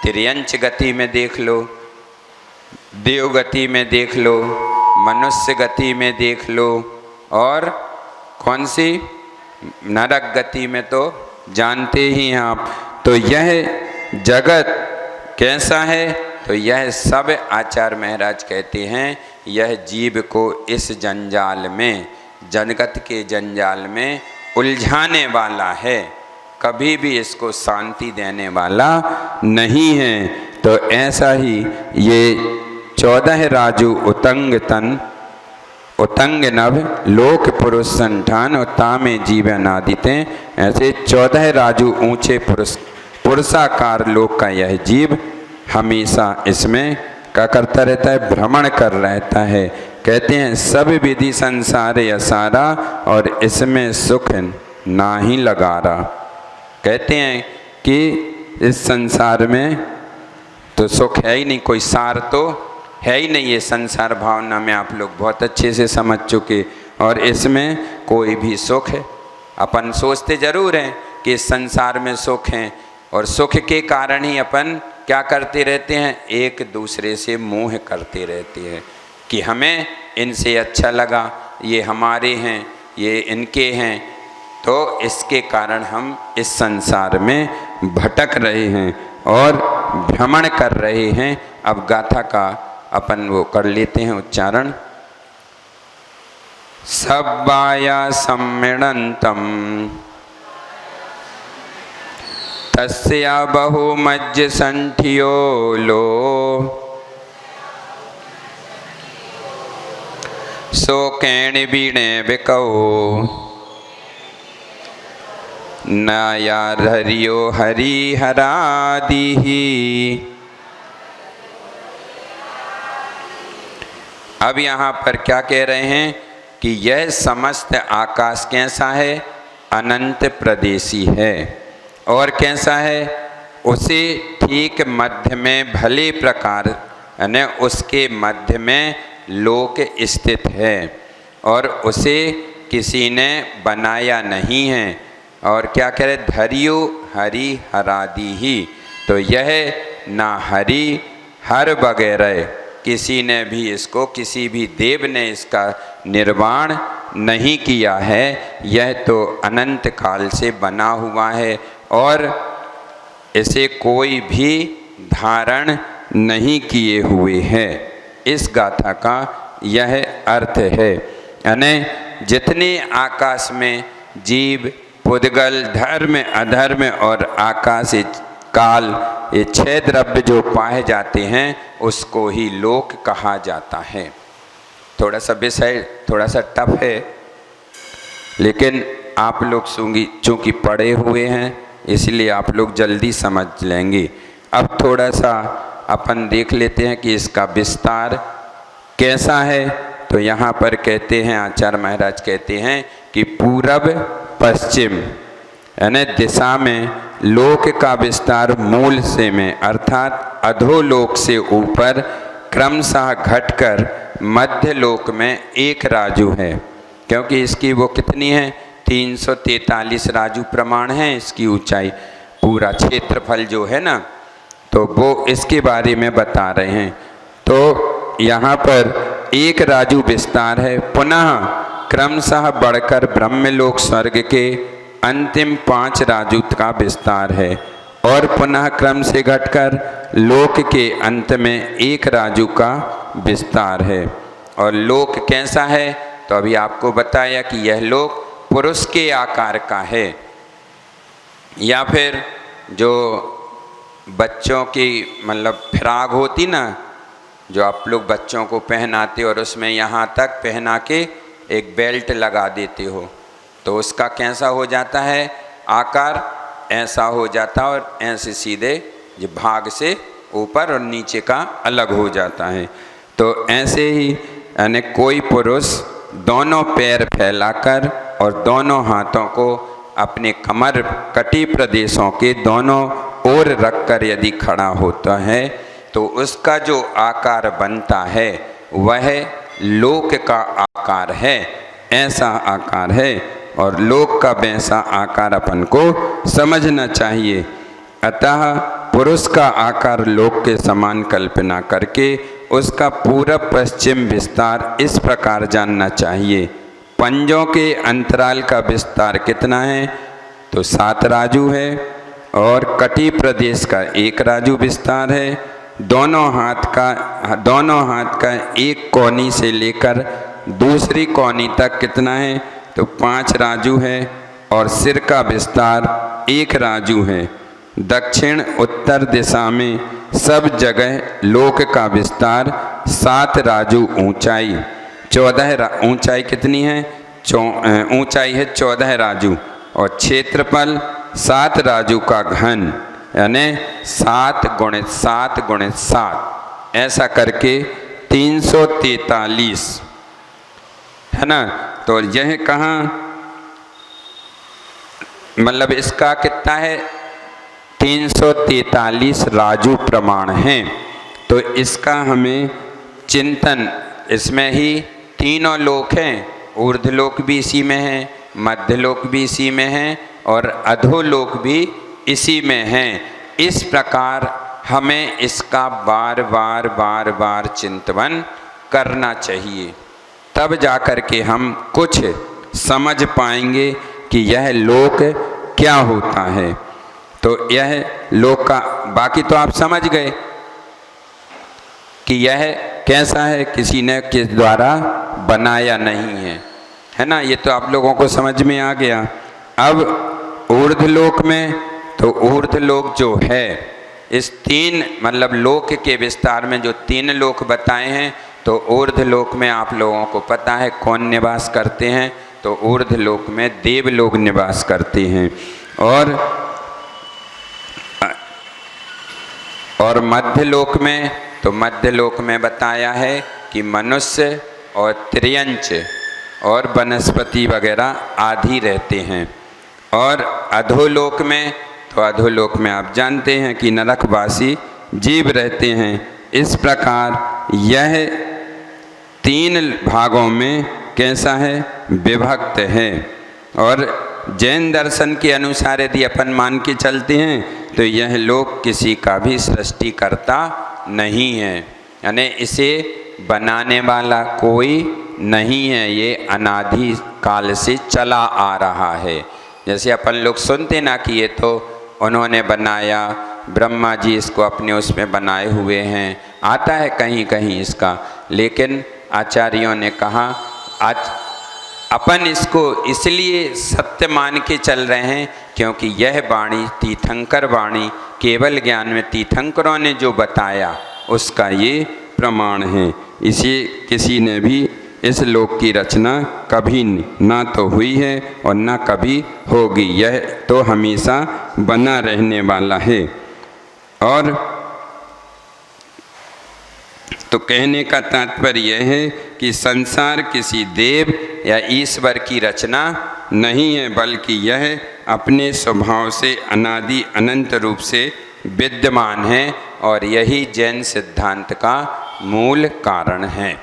तिर्यंच गति में देख लो, देव गति में देख लो, मनुष्य गति में देख लो और कौन सी नरक गति में तो जानते ही हैं आप। तो यह जगत कैसा है, तो यह सब आचार्य महाराज कहते हैं यह जीव को इस जंजाल में, जगत के जंजाल में उलझाने वाला है, कभी भी इसको शांति देने वाला नहीं है। तो ऐसा ही ये 14 राजू उतंग तन उतंग नभ लोक पुरुष संठान और तामे जीव अनादिते, ऐसे 14 राजू ऊंचे पुरुषाकार लोक का यह जीव हमेशा इसमें क्या करता रहता है, भ्रमण कर रहता है। कहते हैं सब विधि संसार असारा और इसमें सुख ना ही लगा रहा। कहते हैं कि इस संसार में तो सुख है ही नहीं, कोई सार तो है ही नहीं। ये संसार भावना में आप लोग बहुत अच्छे से समझ चुके, और इसमें कोई भी सुख है, अपन सोचते जरूर हैं कि इस संसार में सुख है, और सुख के कारण ही अपन क्या करते रहते हैं, एक दूसरे से मोह करते रहते हैं कि हमें इनसे अच्छा लगा, ये हमारे हैं, ये इनके हैं। तो इसके कारण हम इस संसार में भटक रहे हैं और भ्रमण कर रहे हैं। अब गाथा का अपन वो कर लेते हैं उच्चारण। सब्बाया सम्मिळन्तं तस्या बहुमज्ज संठियो लो शोकेण बीणे बिकौ नायाधर्यो हरिहरादिहि। अब यहाँ पर क्या कह रहे हैं कि यह समस्त आकाश कैसा है, अनंत प्रदेशी है, और कैसा है, उसे ठीक मध्य में भले प्रकार यानी उसके मध्य में लोक स्थित है, और उसे किसी ने बनाया नहीं है। और क्या कह रहे, धरियो हरि हरादि ही। तो यह ना हरि हर वगैरह किसी ने भी इसको, किसी भी देव ने इसका निर्माण नहीं किया है। यह तो अनंत काल से बना हुआ है और इसे कोई भी धारण नहीं किए हुए है। इस गाथा का यह अर्थ है। यानी जितने आकाश में जीव, पुद्गल, धर्म, अधर्म और आकाश काल, ये 6 द्रव्य जो पाए जाते हैं उसको ही लोक कहा जाता है। थोड़ा सा विषय थोड़ा सा टफ है, लेकिन आप लोग चूँकि पढ़े हुए हैं इसलिए आप लोग जल्दी समझ लेंगे। अब थोड़ा सा अपन देख लेते हैं कि इसका विस्तार कैसा है। तो यहाँ पर कहते हैं, आचार्य महाराज कहते हैं कि पूरब पश्चिम यानी दिशा में लोक का विस्तार मूल से में अर्थात अधोलोक से ऊपर क्रमशः घटकर मध्य लोक में 1 राजू है। क्योंकि इसकी वो कितनी है, 343 राजू प्रमाण है इसकी ऊंचाई, पूरा क्षेत्रफल जो है ना, तो वो इसके बारे में बता रहे हैं। तो यहाँ पर 1 राजू विस्तार है। पुनः क्रमशः बढ़कर ब्रह्मलोक स्वर्ग के अंतिम 5 राजू का विस्तार है और पुनः क्रम से घटकर लोक के अंत में 1 राजू का विस्तार है। और लोक कैसा है, तो अभी आपको बताया कि यह लोक पुरुष के आकार का है, या फिर जो बच्चों की मतलब फ्राक होती ना, जो आप लोग बच्चों को पहनाते और उसमें यहाँ तक पहना के एक बेल्ट लगा देते हो, तो उसका कैसा हो जाता है आकार, ऐसा हो जाता और ऐसे सीधे जो भाग से ऊपर और नीचे का अलग हो जाता है। तो ऐसे ही यानी कोई पुरुष दोनों पैर फैलाकर और दोनों हाथों को अपने कमर कटी प्रदेशों के दोनों ओर रखकर यदि खड़ा होता है तो उसका जो आकार बनता है वह लोक का आकार है, ऐसा आकार है। और लोक का वैसा आकार अपन को समझना चाहिए। अतः पुरुष का आकार लोक के समान कल्पना करके उसका पूरब पश्चिम विस्तार इस प्रकार जानना चाहिए। पंजों के अंतराल का विस्तार कितना है, तो 7 राजू है और कटी प्रदेश का 1 राजू विस्तार है। दोनों हाथ का एक कोनी से लेकर दूसरी कोनी तक कितना है, तो 5 राजू है और सिर का विस्तार 1 राजू है। दक्षिण उत्तर दिशा में सब जगह लोक का विस्तार 7 राजू ऊंचाई, 14 ऊंचाई कितनी है, ऊंचाई है 14 राजू और क्षेत्रफल 7 राजू का घन, यानी 7 × 7 × 7 ऐसा करके 343 है ना। तो यह कहाँ मतलब इसका कितना है, 343 राजू प्रमाण हैं। तो इसका हमें चिंतन, इसमें ही तीनों लोक हैं, ऊर्ध्वलोक भी इसी में है, मध्यलोक भी इसी में है और अधोलोक भी इसी में है। इस प्रकार हमें इसका बार बार चिंतन करना चाहिए, तब जाकर के हम कुछ समझ पाएंगे कि यह लोक क्या होता है। तो यह लोक का बाकी तो आप समझ गए कि यह कैसा है, किसी ने किस द्वारा बनाया नहीं है, है ना। ये तो आप लोगों को समझ में आ गया। अब ऊर्ध्वलोक में, तो ऊर्ध्वलोक जो है इस 3 मतलब लोक के विस्तार में जो 3 लोक बताए हैं, तो ऊर्ध्वलोक में आप लोगों को पता है कौन निवास करते हैं, तो ऊर्ध्वलोक में देव लोग निवास करते हैं। और मध्यलोक में, तो मध्यलोक में बताया है कि मनुष्य और त्रियंच और वनस्पति वगैरह आदि रहते हैं। और अधोलोक में, तो अधोलोक में आप जानते हैं कि नरकवासी जीव रहते हैं। इस प्रकार यह 3 भागों में कैसा है, विभक्त है। और जैन दर्शन के अनुसार यदि अपन मान के चलते हैं तो यह लोक किसी का भी सृष्टिकर्ता नहीं है, यानी इसे बनाने वाला कोई नहीं है, ये अनादि काल से चला आ रहा है। जैसे अपन लोग सुनते ना कि ये तो उन्होंने बनाया, ब्रह्मा जी इसको अपने उसमें बनाए हुए हैं, आता है कहीं कहीं इसका, लेकिन आचार्यों ने कहा आज अपन इसको इसलिए सत्य मान के चल रहे हैं क्योंकि यह वाणी तीर्थंकर वाणी केवल ज्ञान में तीर्थंकरों ने जो बताया उसका ये प्रमाण है। इसे किसी ने भी इस लोक की रचना कभी ना तो हुई है और ना कभी होगी, यह तो हमेशा बना रहने वाला है। और तो कहने का तात्पर्य यह है कि संसार किसी देव या ईश्वर की रचना नहीं है, बल्कि यह अपने स्वभाव से अनादि अनंत रूप से विद्यमान है और यही जैन सिद्धांत का मूल कारण है।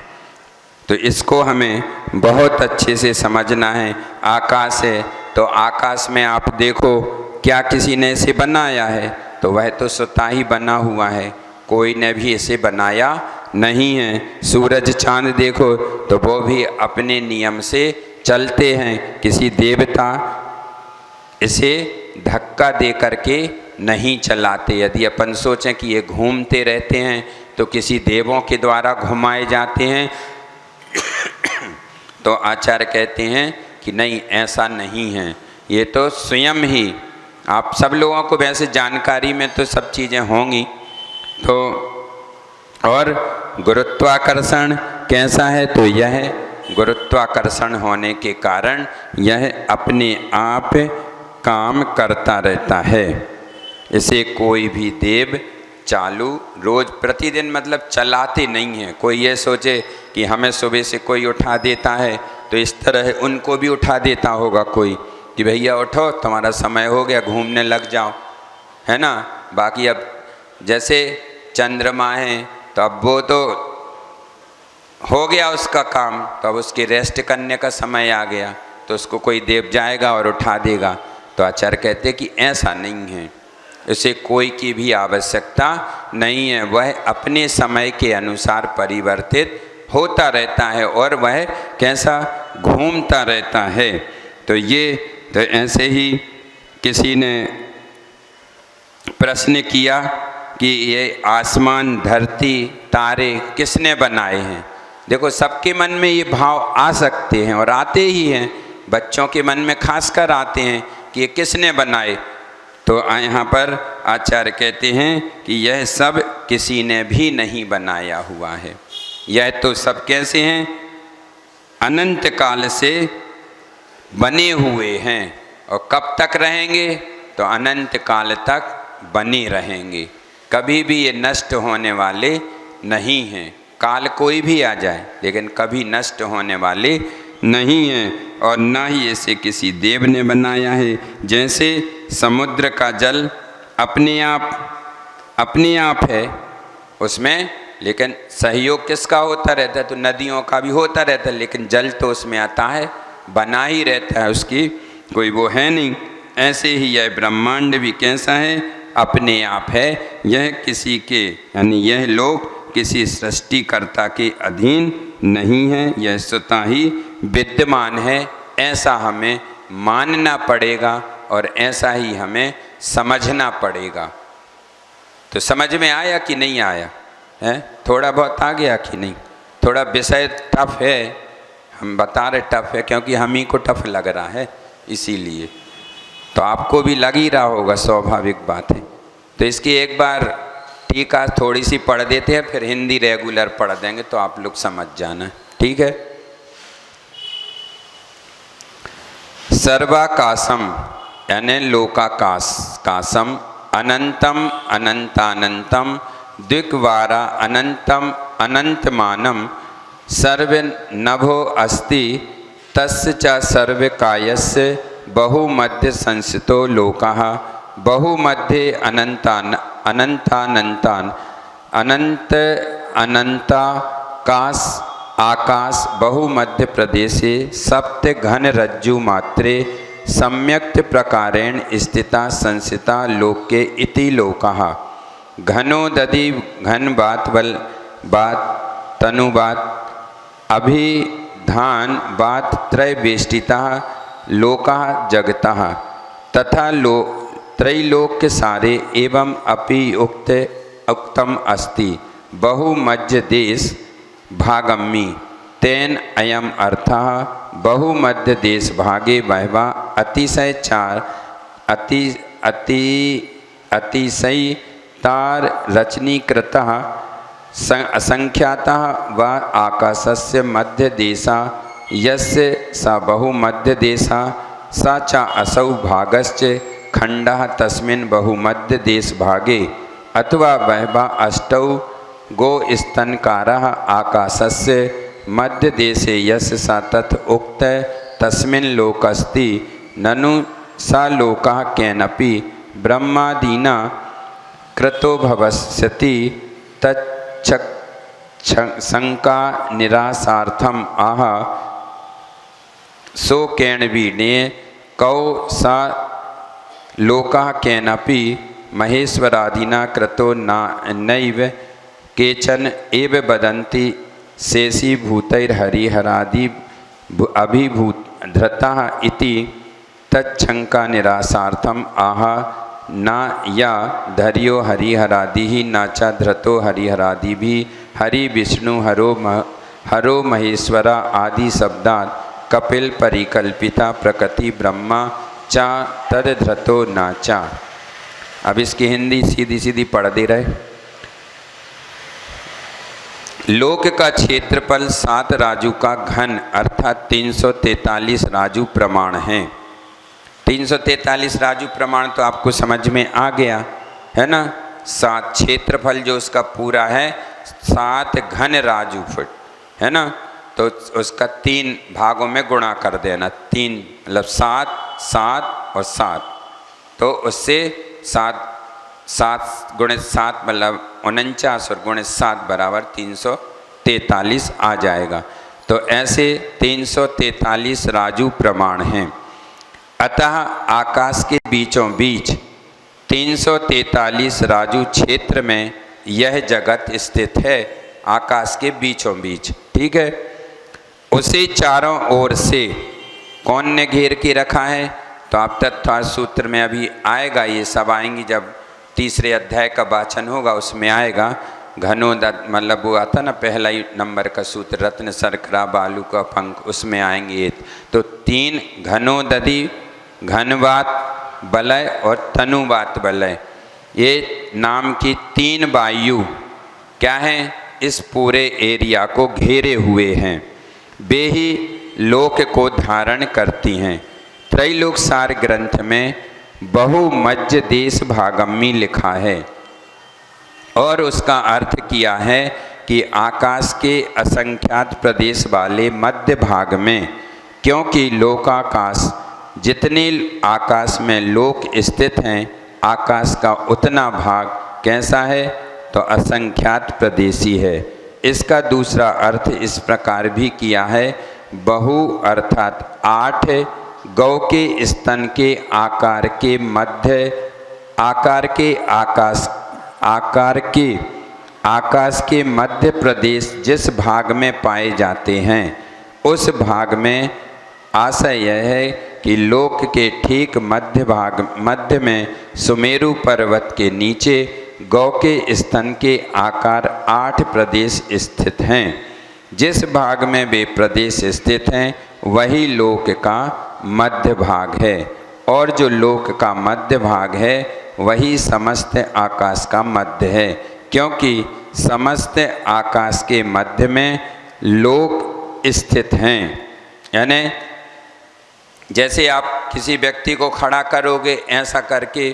तो इसको हमें बहुत अच्छे से समझना है। आकाश है तो आकाश में आप देखो क्या किसी ने इसे बनाया है, तो वह तो स्वतः ही बना हुआ है, कोई ने भी इसे बनाया नहीं है। सूरज चांद देखो तो वो भी अपने नियम से चलते हैं, किसी देवता इसे धक्का दे करके नहीं चलाते। यदि अपन सोचें कि ये घूमते रहते हैं तो किसी देवों के द्वारा घुमाए जाते हैं तो आचार्य कहते हैं कि नहीं, ऐसा नहीं है, ये तो स्वयं ही, आप सब लोगों को वैसे जानकारी में तो सब चीज़ें होंगी। तो और गुरुत्वाकर्षण कैसा है, तो यह गुरुत्वाकर्षण होने के कारण यह अपने आप काम करता रहता है। इसे कोई भी देव चालू रोज प्रतिदिन मतलब चलाते नहीं हैं। कोई ये सोचे कि हमें सुबह से कोई उठा देता है तो इस तरह उनको भी उठा देता होगा कोई कि भैया उठो, तुम्हारा समय हो गया, घूमने लग जाओ, है ना। बाकी अब जैसे चंद्रमा है तो अब वो तो हो गया उसका काम, तो अब उसकी रेस्ट करने का समय आ गया, तो उसको कोई देव जाएगा और उठा देगा। तो आचार्य कहते कि ऐसा नहीं है, इसे कोई की भी आवश्यकता नहीं है, वह अपने समय के अनुसार परिवर्तित होता रहता है और वह कैसा घूमता रहता है। तो ये तो ऐसे ही किसी ने प्रश्न किया कि ये आसमान, धरती, तारे किसने बनाए हैं। देखो सबके मन में ये भाव आ सकते हैं और आते ही हैं, बच्चों के मन में खासकर आते हैं कि ये किसने बनाए। तो यहाँ पर आचार्य कहते हैं कि यह सब किसी ने भी नहीं बनाया हुआ है, यह तो सब कैसे हैं, अनंत काल से बने हुए हैं और कब तक रहेंगे, तो अनंत काल तक बने रहेंगे, कभी भी ये नष्ट होने वाले नहीं हैं। काल कोई भी आ जाए लेकिन कभी नष्ट होने वाले नहीं हैं और ना ही इसे किसी देव ने बनाया है। जैसे समुद्र का जल अपने आप है उसमें, लेकिन सहयोग किसका होता रहता है, तो नदियों का भी होता रहता है, लेकिन जल तो उसमें आता है, बना ही रहता है, उसकी कोई वो है नहीं। ऐसे ही यह ब्रह्मांड भी कैसा है, अपने आप है, यह किसी के यानी यह लोक किसी सृष्टिकर्ता के अधीन नहीं है, यह स्वतः ही विद्यमान है। ऐसा हमें मानना पड़ेगा और ऐसा ही हमें समझना पड़ेगा। तो समझ में आया कि नहीं आया है, थोड़ा बहुत आ गया कि नहीं। थोड़ा विषय टफ है, हम बता रहे टफ है क्योंकि हम ही को टफ लग रहा है, इसीलिए तो आपको भी लग ही रहा होगा, स्वाभाविक बात है। तो इसकी एक बार टीका थोड़ी सी पढ़ देते हैं, फिर हिंदी रेगुलर पढ़ देंगे तो आप लोग समझ जाना, ठीक है। सर्वाकाशम यानी लोकाकाश, काशम अनंतम अनंतानंतम द्विक्वारा अनंतम अनंतमानम सर्व नभो अस्ति तस्य च सर्वकायस्य बहुमध्य संस्थितो लोकः बहुमध्ये अनंतान अनंतानंतान अनंत अनंताकाश आकाश बहुमध्य प्रदेशे सप्त घन रज्जु मात्रे सम्यक्त प्रकारेण स्थिता संस्थिता लोके इति लोकः। घनो दधि घन बात बल बात तनुबात अभिधान बात त्रय वेष्टिता लोका जगतः तथा त्रैलोक्य सारे एवं अपि उक्तम अस्ति बहुमध्य देश भागम्मी तेन अयम अर्थः बहुमध्य देश भागे बहवा अतिशय चार अतिशय तार रचनीकृतः असंख्यातः व आकाशस्य मध्य देशा यस्य स बहुमध्य देशा स च असौ भागश्च खंडः तस्मिन् बहुमध्य देश भागे अथवा बहवा अष्टौ गो स्तनकारः आकाशस्य मध्य देशे यस्य स तत् उक्त तस्मिन् लोकस्ति ननु स लोकः केनपि ब्रह्मादीना कृतो भविष्यति शंका निरासार्थम आह सो केणवीणे कौ सा लोकः केनपि महेश्वरादिना कृतो नैव केचन एव वदन्ति शेषीभूतैर्हरिहरादि अभिभूत धृतः इति तच्छंका निरासार्थम आह न या धर्यो हरिहरादि न च धृतो हरिहरादि भी हरि विष्णु हरो महेश्वरा आदि शब्दात् कपिल परिकल्पिता प्रकृति ब्रह्मा चा तद धृतो न चा। अब इसकी हिंदी सीधी सीधी पढ़ दे रहे। लोक का क्षेत्रफल 7 राजू का घन अर्थात 343 राजू प्रमाण है। 343 राजू प्रमाण तो आपको समझ में आ गया है ना। 7 क्षेत्रफल जो उसका पूरा है 7 घन राजू फुट है ना, तो उसका 3 भागों में गुणा कर देना। 3 मतलब 7 7 और 7, तो उससे 7 गुणे 7 मतलब 49 और गुणे 7 बराबर 343 आ जाएगा। तो ऐसे 343 राजू प्रमाण हैं। अतः आकाश के बीचों बीच 343 राजू क्षेत्र में यह जगत स्थित है, आकाश के बीचों बीच, ठीक है। उसे चारों ओर से कौन ने घेर के रखा है, तो आप तत्व सूत्र में अभी आएगा, ये सब आएंगी जब तीसरे अध्याय का वाचन होगा उसमें आएगा। घनोदत मतलब वो आता ना पहला ही नंबर का सूत्र, रत्न सरखरा बालू का पंख, उसमें आएंगे। तो 3 घनोदधि घनवात बलय और तनुवात बलय, ये नाम की 3 वायु क्या हैं, इस पूरे एरिया को घेरे हुए हैं। वे ही लोक को धारण करती हैं। त्रैलोक सार ग्रंथ में बहुमध्य देश भागम्मी लिखा है और उसका अर्थ किया है कि आकाश के असंख्यात प्रदेश वाले मध्य भाग में, क्योंकि लोकाकाश जितने आकाश में लोक स्थित हैं, आकाश का उतना भाग कैसा है, तो असंख्यात प्रदेशी है। इसका दूसरा अर्थ इस प्रकार भी किया है, बहु अर्थात 8 गौ के स्तन के आकार के मध्य आकाश के मध्य प्रदेश जिस भाग में पाए जाते हैं, उस भाग में आशय यह है कि लोक के ठीक मध्य में सुमेरु पर्वत के नीचे गौ के स्तन के आकार 8 प्रदेश स्थित हैं। जिस भाग में वे प्रदेश स्थित हैं वही लोक का मध्य भाग है, और जो लोक का मध्य भाग है वही समस्त आकाश का मध्य है, क्योंकि समस्त आकाश के मध्य में लोक स्थित हैं। यानी जैसे आप किसी व्यक्ति को खड़ा करोगे ऐसा करके,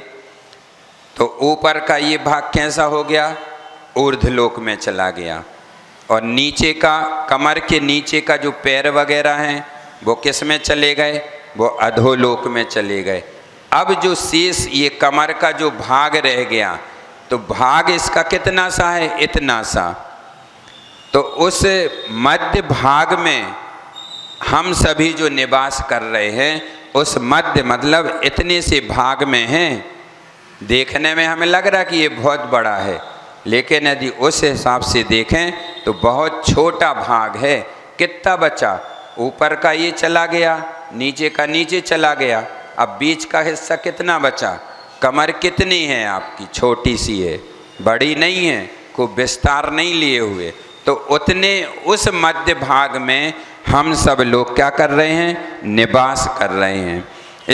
तो ऊपर का ये भाग कैसा हो गया, ऊर्ध्वलोक में चला गया, और नीचे का कमर के नीचे का जो पैर वगैरह हैं वो किस में चले गए, वो अधोलोक में चले गए। अब जो शेष ये कमर का जो भाग रह गया, तो भाग इसका कितना सा है, इतना सा, तो उस मध्य भाग में हम सभी जो निवास कर रहे हैं, उस मध्य मतलब इतने से भाग में हैं। देखने में हमें लग रहा कि ये बहुत बड़ा है, लेकिन यदि उस हिसाब से देखें तो बहुत छोटा भाग है। कितना बचा? ऊपर का ये चला गया, नीचे का नीचे चला गया, अब बीच का हिस्सा कितना बचा? कमर कितनी है आपकी? छोटी सी है, बड़ी नहीं है, खूब विस्तार नहीं लिए हुए। तो उतने उस मध्य भाग में हम सब लोग क्या कर रहे हैं? निवास कर रहे हैं,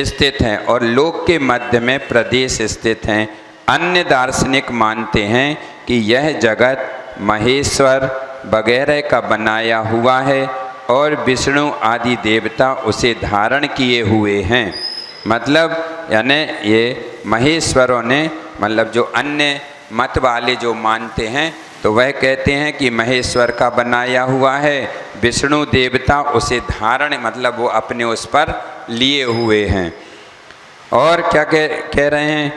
स्थित हैं। और लोक के मध्य में प्रदेश स्थित हैं। अन्य दार्शनिक मानते हैं कि यह जगत महेश्वर वगैरह का बनाया हुआ है और विष्णु आदि देवता उसे धारण किए हुए हैं। मतलब यानी ये महेश्वरों ने, मतलब जो अन्य मत वाले जो मानते हैं तो वह कहते हैं कि महेश्वर का बनाया हुआ है, विष्णु देवता उसे धारण मतलब वो अपने उस पर लिए हुए हैं। और क्या कह रहे हैं?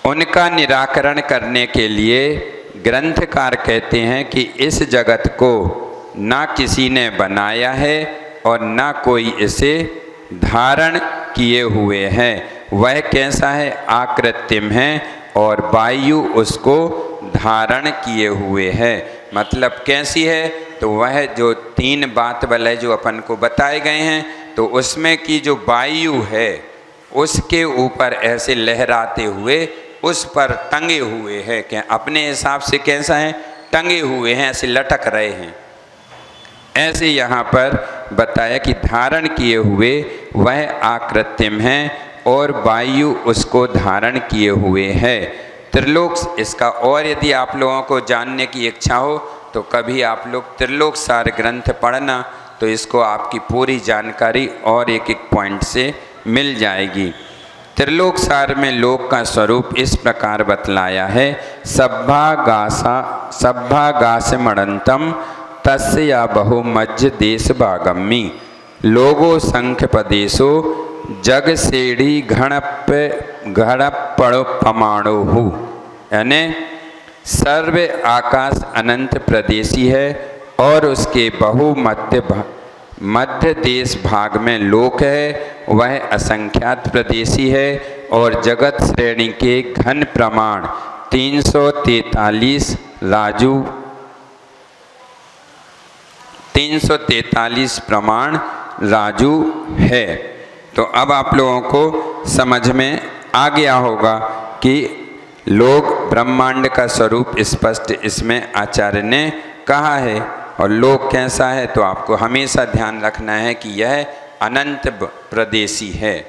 उनका निराकरण करने के लिए ग्रंथकार कहते हैं कि इस जगत को ना किसी ने बनाया है और ना कोई इसे धारण किए हुए हैं। वह कैसा है? आकृतिम है और वायु उसको धारण किए हुए है। मतलब कैसी है? तो वह जो तीन बात वाले जो अपन को बताए गए हैं, तो उसमें की जो वायु है उसके ऊपर ऐसे लहराते हुए उस पर टंगे हुए हैं। क्या अपने हिसाब से कैसा है? टंगे हुए हैं, ऐसे लटक रहे हैं। ऐसे यहाँ पर बताया कि धारण किए हुए वह आकृतिम है और वायु उसको धारण किए हुए है। त्रिलोक इसका, और यदि आप लोगों को जानने की इच्छा हो तो कभी आप लोग त्रिलोक सार ग्रंथ पढ़ना, तो इसको आपकी पूरी जानकारी और एक एक पॉइंट से मिल जाएगी। त्रिलोक सार में लोक का स्वरूप इस प्रकार बतलाया है। सब्भागासमणंतम तस्य या बहुमज्ज देश भागम्मी लोगो संख्य पदेशो जग सेढ़ी घड़पमाणो हु। यानी सर्व आकाश अनंत प्रदेशी है और उसके मध्य देश भाग में लोक है, वह असंख्यात प्रदेशी है और जगत श्रेणी के घन प्रमाण 343 प्रमाण राजू है। तो अब आप लोगों को समझ में आ गया होगा कि लोक ब्रह्मांड का स्वरूप स्पष्ट इसमें आचार्य ने कहा है। और लोक कैसा है? तो आपको हमेशा ध्यान रखना है कि यह अनंत प्रदेशी है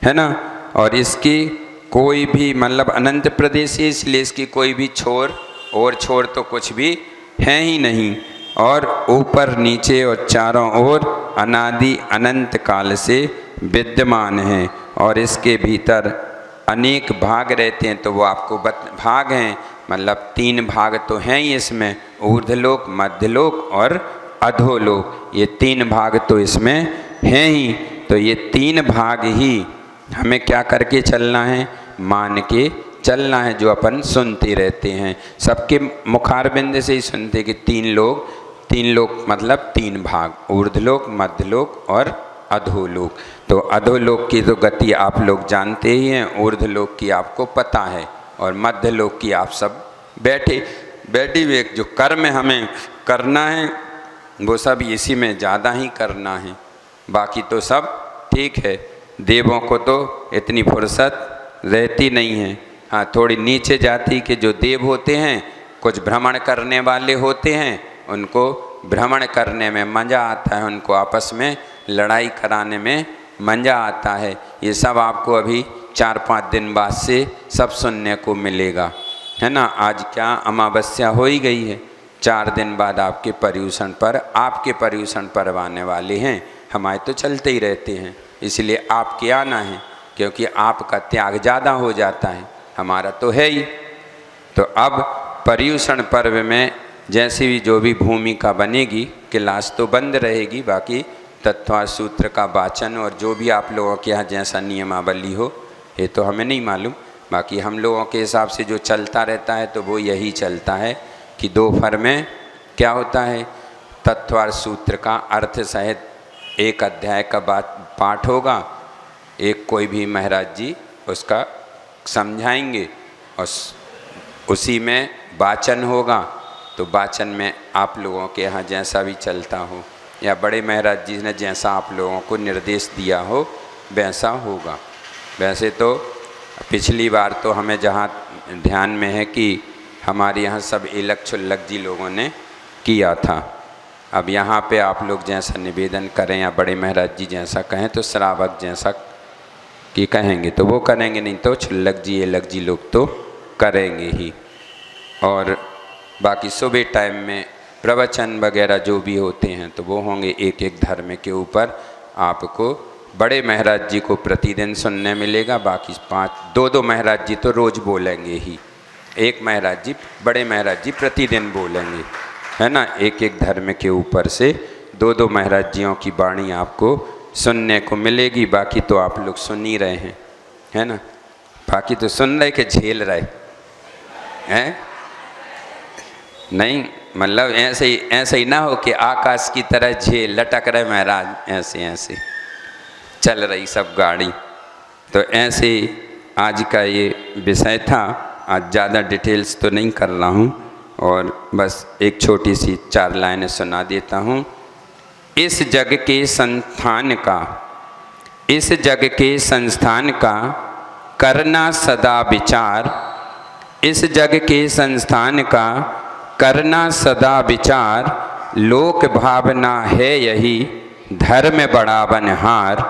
ना। और इसकी कोई भी मतलब अनंत प्रदेशी, इसलिए इसकी कोई भी छोर और छोर तो कुछ भी है ही नहीं। और ऊपर नीचे और चारों ओर अनादि अनंत काल से विद्यमान है। और इसके भीतर अनेक भाग रहते हैं, तो वो आपको भाग हैं, मतलब 3 भाग तो हैं ही इसमें, ऊर्ध्वलोक, मध्यलोक और अधोलोक। ये 3 भाग तो इसमें हैं ही। तो ये 3 भाग ही हमें क्या करके चलना है? मान के चलना है, जो अपन सुनते रहते हैं। सबके मुखारबिंद से ही सुनते कि 3 लोक मतलब 3 भाग, ऊर्ध्वलोक, मध्यलोक और अधोलोक। तो अधोलोक की तो गति आप लोग जानते ही हैं, ऊर्ध्वलोक की आपको पता है, और मध्यलोक की आप सब बैठी हुए जो कर्म हमें करना है वो सब इसी में ज़्यादा ही करना है। बाकी तो सब ठीक है। देवों को तो इतनी फुर्सत रहती नहीं है। हाँ, थोड़ी नीचे जाति के जो देव होते हैं, कुछ भ्रमण करने वाले होते हैं, उनको भ्रमण करने में मज़ा आता है, उनको आपस में लड़ाई कराने में मज़ा आता है। ये सब आपको अभी 4-5 दिन बाद से सब सुनने को मिलेगा, है ना। आज क्या अमावस्या हो ही गई है, 4 दिन बाद आपके पर्यूषण पर्व आने वाले हैं। हमारे तो चलते ही रहते हैं, इसलिए आपके आना है, क्योंकि आपका त्याग ज़्यादा हो जाता है, हमारा तो है ही। तो अब पर्यूषण पर्व में जैसी भी जो भी भूमिका बनेगी, क्लास तो बंद रहेगी, बाकी तत्व सूत्र का वाचन और जो भी आप लोगों के यहाँ जैसा नियमावली हो, ये तो हमें नहीं मालूम। बाकी हम लोगों के हिसाब से जो चलता रहता है तो वो यही चलता है कि दोपहर में क्या होता है, तत्वार सूत्र का अर्थ सहित एक अध्याय का पाठ होगा, एक कोई भी महाराज जी उसका समझाएंगे और उसी में वाचन होगा। तो वाचन में आप लोगों के यहाँ जैसा भी चलता हो या बड़े महाराज जी ने जैसा आप लोगों को निर्देश दिया हो वैसा होगा। वैसे तो पिछली बार तो हमें जहाँ ध्यान में है कि हमारे यहाँ सब इलक छुल्लक जी लोगों ने किया था। अब यहाँ पे आप लोग जैसा निवेदन करें या बड़े महाराज जी जैसा कहें तो श्रावक जैसा कि कहेंगे तो वो करेंगे, नहीं तो छुल्लक जी इलक जी लोग तो करेंगे ही। और बाकी सुबह टाइम में प्रवचन वगैरह जो भी होते हैं तो वो होंगे एक एक धर्म के ऊपर। आपको बड़े महाराज जी को प्रतिदिन सुनने मिलेगा, बाकी 5-2 महाराज जी तो रोज़ बोलेंगे ही, एक महाराज जी बड़े महाराज जी प्रतिदिन बोलेंगे, है ना। एक एक धर्म के ऊपर से 2 महाराज जियों की वाणी आपको सुनने को मिलेगी। बाकी तो आप लोग सुन ही रहे हैं, है ना। बाकी तो सुन रहे कि झेल रहे हैं, नहीं मतलब ऐसे ही ना हो कि आकाश की तरह झेल लटक रहे महाराज, ऐसे चल रही सब गाड़ी। तो ऐसे आज का ये विषय था। आज ज़्यादा डिटेल्स तो नहीं कर रहा हूँ और बस एक छोटी सी 4 लाइनें सुना देता हूँ। इस जग के संस्थान का करना सदा विचार, इस जग के संस्थान का करना सदा विचार, लोक भावना है यही धर्म बड़ा बनहार,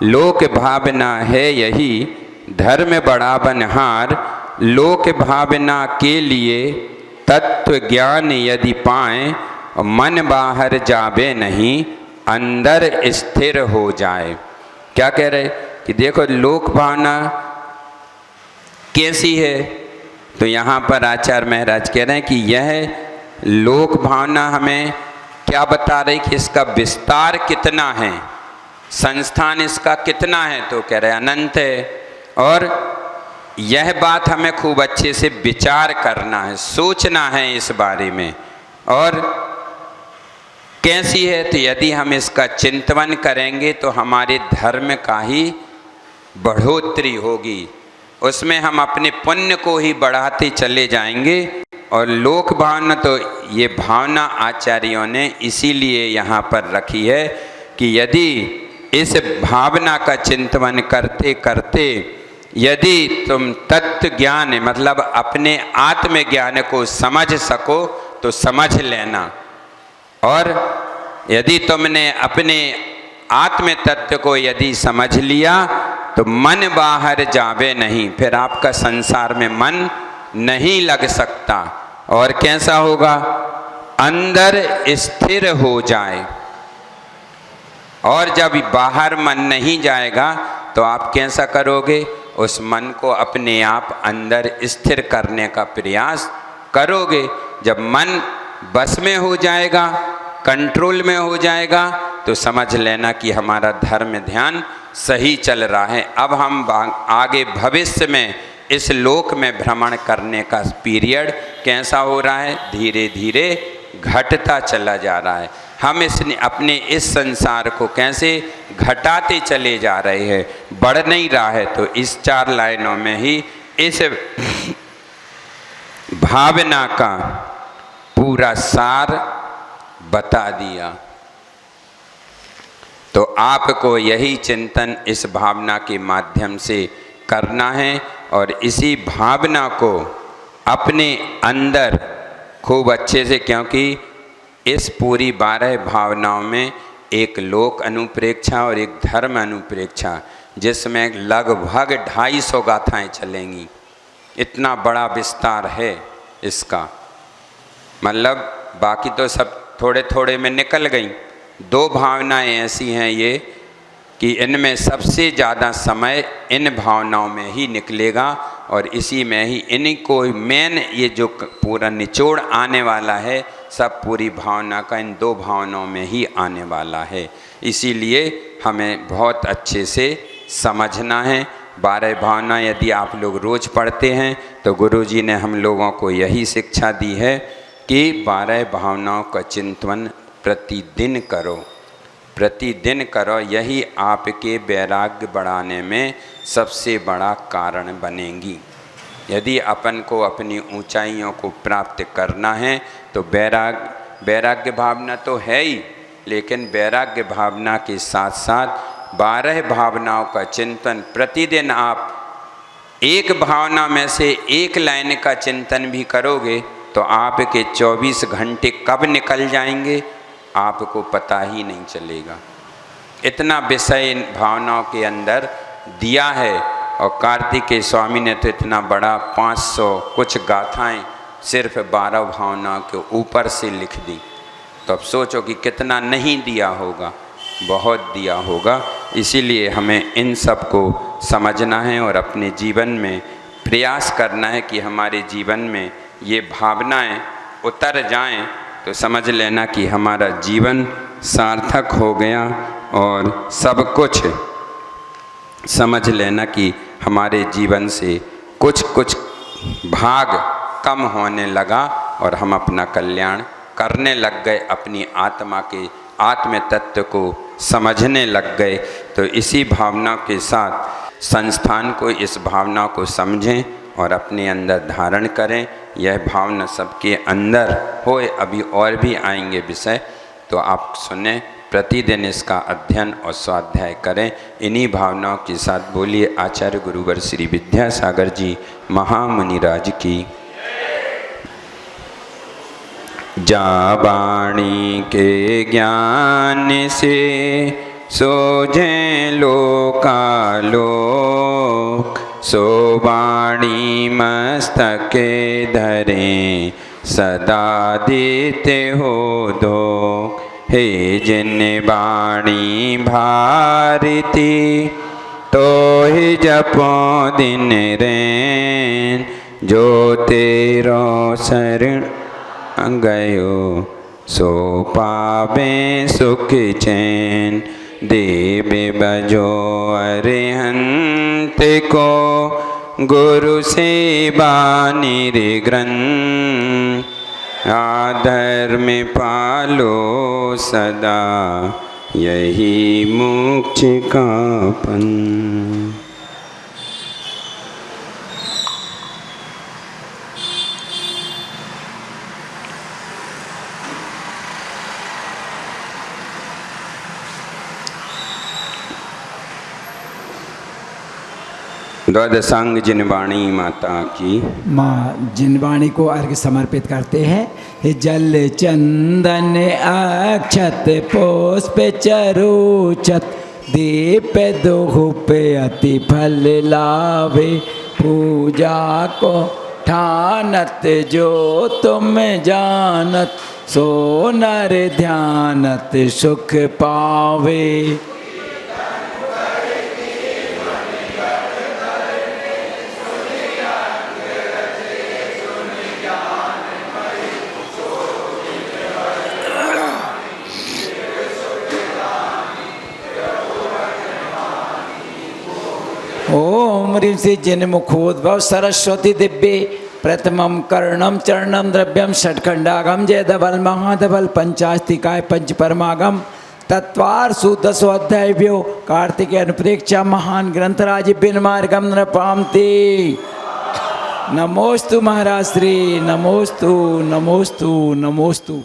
लोक भावना है यही धर्म बड़ा बनहार, लोक भावना के लिए तत्व ज्ञान यदि पाएं, मन बाहर जावे नहीं अंदर स्थिर हो जाए। क्या कह रहे कि देखो लोक भावना कैसी है, तो यहाँ पर आचार्य महाराज कह रहे हैं कि यह लोक भावना हमें क्या बता रही कि इसका विस्तार कितना है, संस्थान इसका कितना है, तो कह रहे अनंत है। और यह बात हमें खूब अच्छे से विचार करना है, सोचना है इस बारे में। और कैसी है, तो यदि हम इसका चिंतन करेंगे तो हमारे धर्म का ही बढ़ोतरी होगी, उसमें हम अपने पुण्य को ही बढ़ाते चले जाएंगे। और लोक भावना तो ये भावना आचार्यों ने इसीलिए यहाँ पर रखी है कि यदि इस भावना का चिंतन करते करते यदि तुम तत्व ज्ञान मतलब अपने आत्मज्ञान को समझ सको तो समझ लेना। और यदि तुमने अपने आत्म तत्व को यदि समझ लिया तो मन बाहर जावे नहीं, फिर आपका संसार में मन नहीं लग सकता। और कैसा होगा, अंदर स्थिर हो जाए। और जब बाहर मन नहीं जाएगा तो आप कैसा करोगे, उस मन को अपने आप अंदर स्थिर करने का प्रयास करोगे। जब मन बस में हो जाएगा, कंट्रोल में हो जाएगा, तो समझ लेना कि हमारा धर्म ध्यान सही चल रहा है। अब हम आगे भविष्य में इस लोक में भ्रमण करने का पीरियड कैसा हो रहा है, धीरे धीरे घटता चला जा रहा है। हम अपने इस संसार को कैसे घटाते चले जा रहे हैं, बढ़ नहीं रहा है। तो इस 4 लाइनों में ही इस भावना का पूरा सार बता दिया। तो आपको यही चिंतन इस भावना के माध्यम से करना है और इसी भावना को अपने अंदर खूब अच्छे से, क्योंकि इस पूरी 12 भावनाओं में एक लोक अनुप्रेक्षा और एक धर्म अनुप्रेक्षा, जिसमें लगभग 250 गाथाएं चलेंगी। इतना बड़ा विस्तार है इसका, मतलब बाकी तो सब थोड़े थोड़े में निकल गई। 2 भावनाएं ऐसी हैं ये कि इनमें सबसे ज़्यादा समय इन भावनाओं में ही निकलेगा और इसी में ही इन्हीं को मेन ये जो पूरा निचोड़ आने वाला है सब पूरी भावना का इन 2 भावनाओं में ही आने वाला है। इसीलिए हमें बहुत अच्छे से समझना है। 12 भावना यदि आप लोग रोज़ पढ़ते हैं तो गुरुजी ने हम लोगों को यही शिक्षा दी है कि 12 भावनाओं का चिंतन प्रतिदिन करो, प्रतिदिन करो। यही आपके वैराग्य बढ़ाने में सबसे बड़ा कारण बनेगी। यदि अपन को अपनी ऊंचाइयों को प्राप्त करना है तो वैराग्य भावना तो है ही, लेकिन वैराग्य भावना के साथ साथ 12 भावनाओं का चिंतन प्रतिदिन आप एक भावना में से एक लाइन का चिंतन भी करोगे तो आपके 24 घंटे कब निकल जाएंगे आपको पता ही नहीं चलेगा। इतना विषय इन भावनाओं के अंदर दिया है। और कार्तिकेय स्वामी ने तो इतना बड़ा 500 कुछ गाथाएं सिर्फ 12 भावनाओं के ऊपर से लिख दी। तो अब सोचो कि कितना नहीं दिया होगा, बहुत दिया होगा। इसीलिए हमें इन सब को समझना है और अपने जीवन में प्रयास करना है कि हमारे जीवन में ये भावनाएं उतर जाएं, तो समझ लेना कि हमारा जीवन सार्थक हो गया और सब कुछ समझ लेना कि हमारे जीवन से कुछ कुछ भाग कम होने लगा और हम अपना कल्याण करने लग गए, अपनी आत्मा के आत्म तत्व को समझने लग गए। तो इसी भावना के साथ संस्थान को, इस भावना को समझें और अपने अंदर धारण करें। यह भावना सबके अंदर होए। अभी और भी आएंगे विषय, तो आप सुने, प्रतिदिन इसका अध्ययन और स्वाध्याय करें। इन्हीं भावनाओं के साथ बोलिए आचार्य गुरुवर श्री विद्यासागर जी महामुनि राज की। जा वाणी के ज्ञान से सोझे लोकालोक, सो वाणी मस्तके धरे सदा देते हो दो। हे जिन वाणी भारती तो ही जपो दिन रैन, जो तेरो शरण गयो सो पावे सुख चैन। देवे बजो अरिहंत को गुरु सेवा निर्ग्रंथ, आधर में पालो सदा यही मोक्ष का पन। द्वादशांग जिनवाणी माता की। माँ जिनवाणी को अर्घ्य समर्पित करते हैं। हे जल चंदन अक्षत पुष्प चरोचत, दीप धूप अति फल लावे। पूजा को ठानत जो तुम जानत, सो नर ध्यानत सुख पावे। ओम ह्रीं से जिनमुखोद्भव सरस्वती दिव्ये, प्रथमं कर्णम चरणम द्रव्यम षट्खंडागम जय धवल महाधवल पंचास्तिकाय पंच परमागम तत्वार सुदसो अध्यायभ्यो कार्तिकेय अनुप्रेक्षा महान ग्रंथराज बिन मार्गम नृपामते। नमोस्तु महाराज श्री, नमोस्तु नमोस्तु नमोस्तु।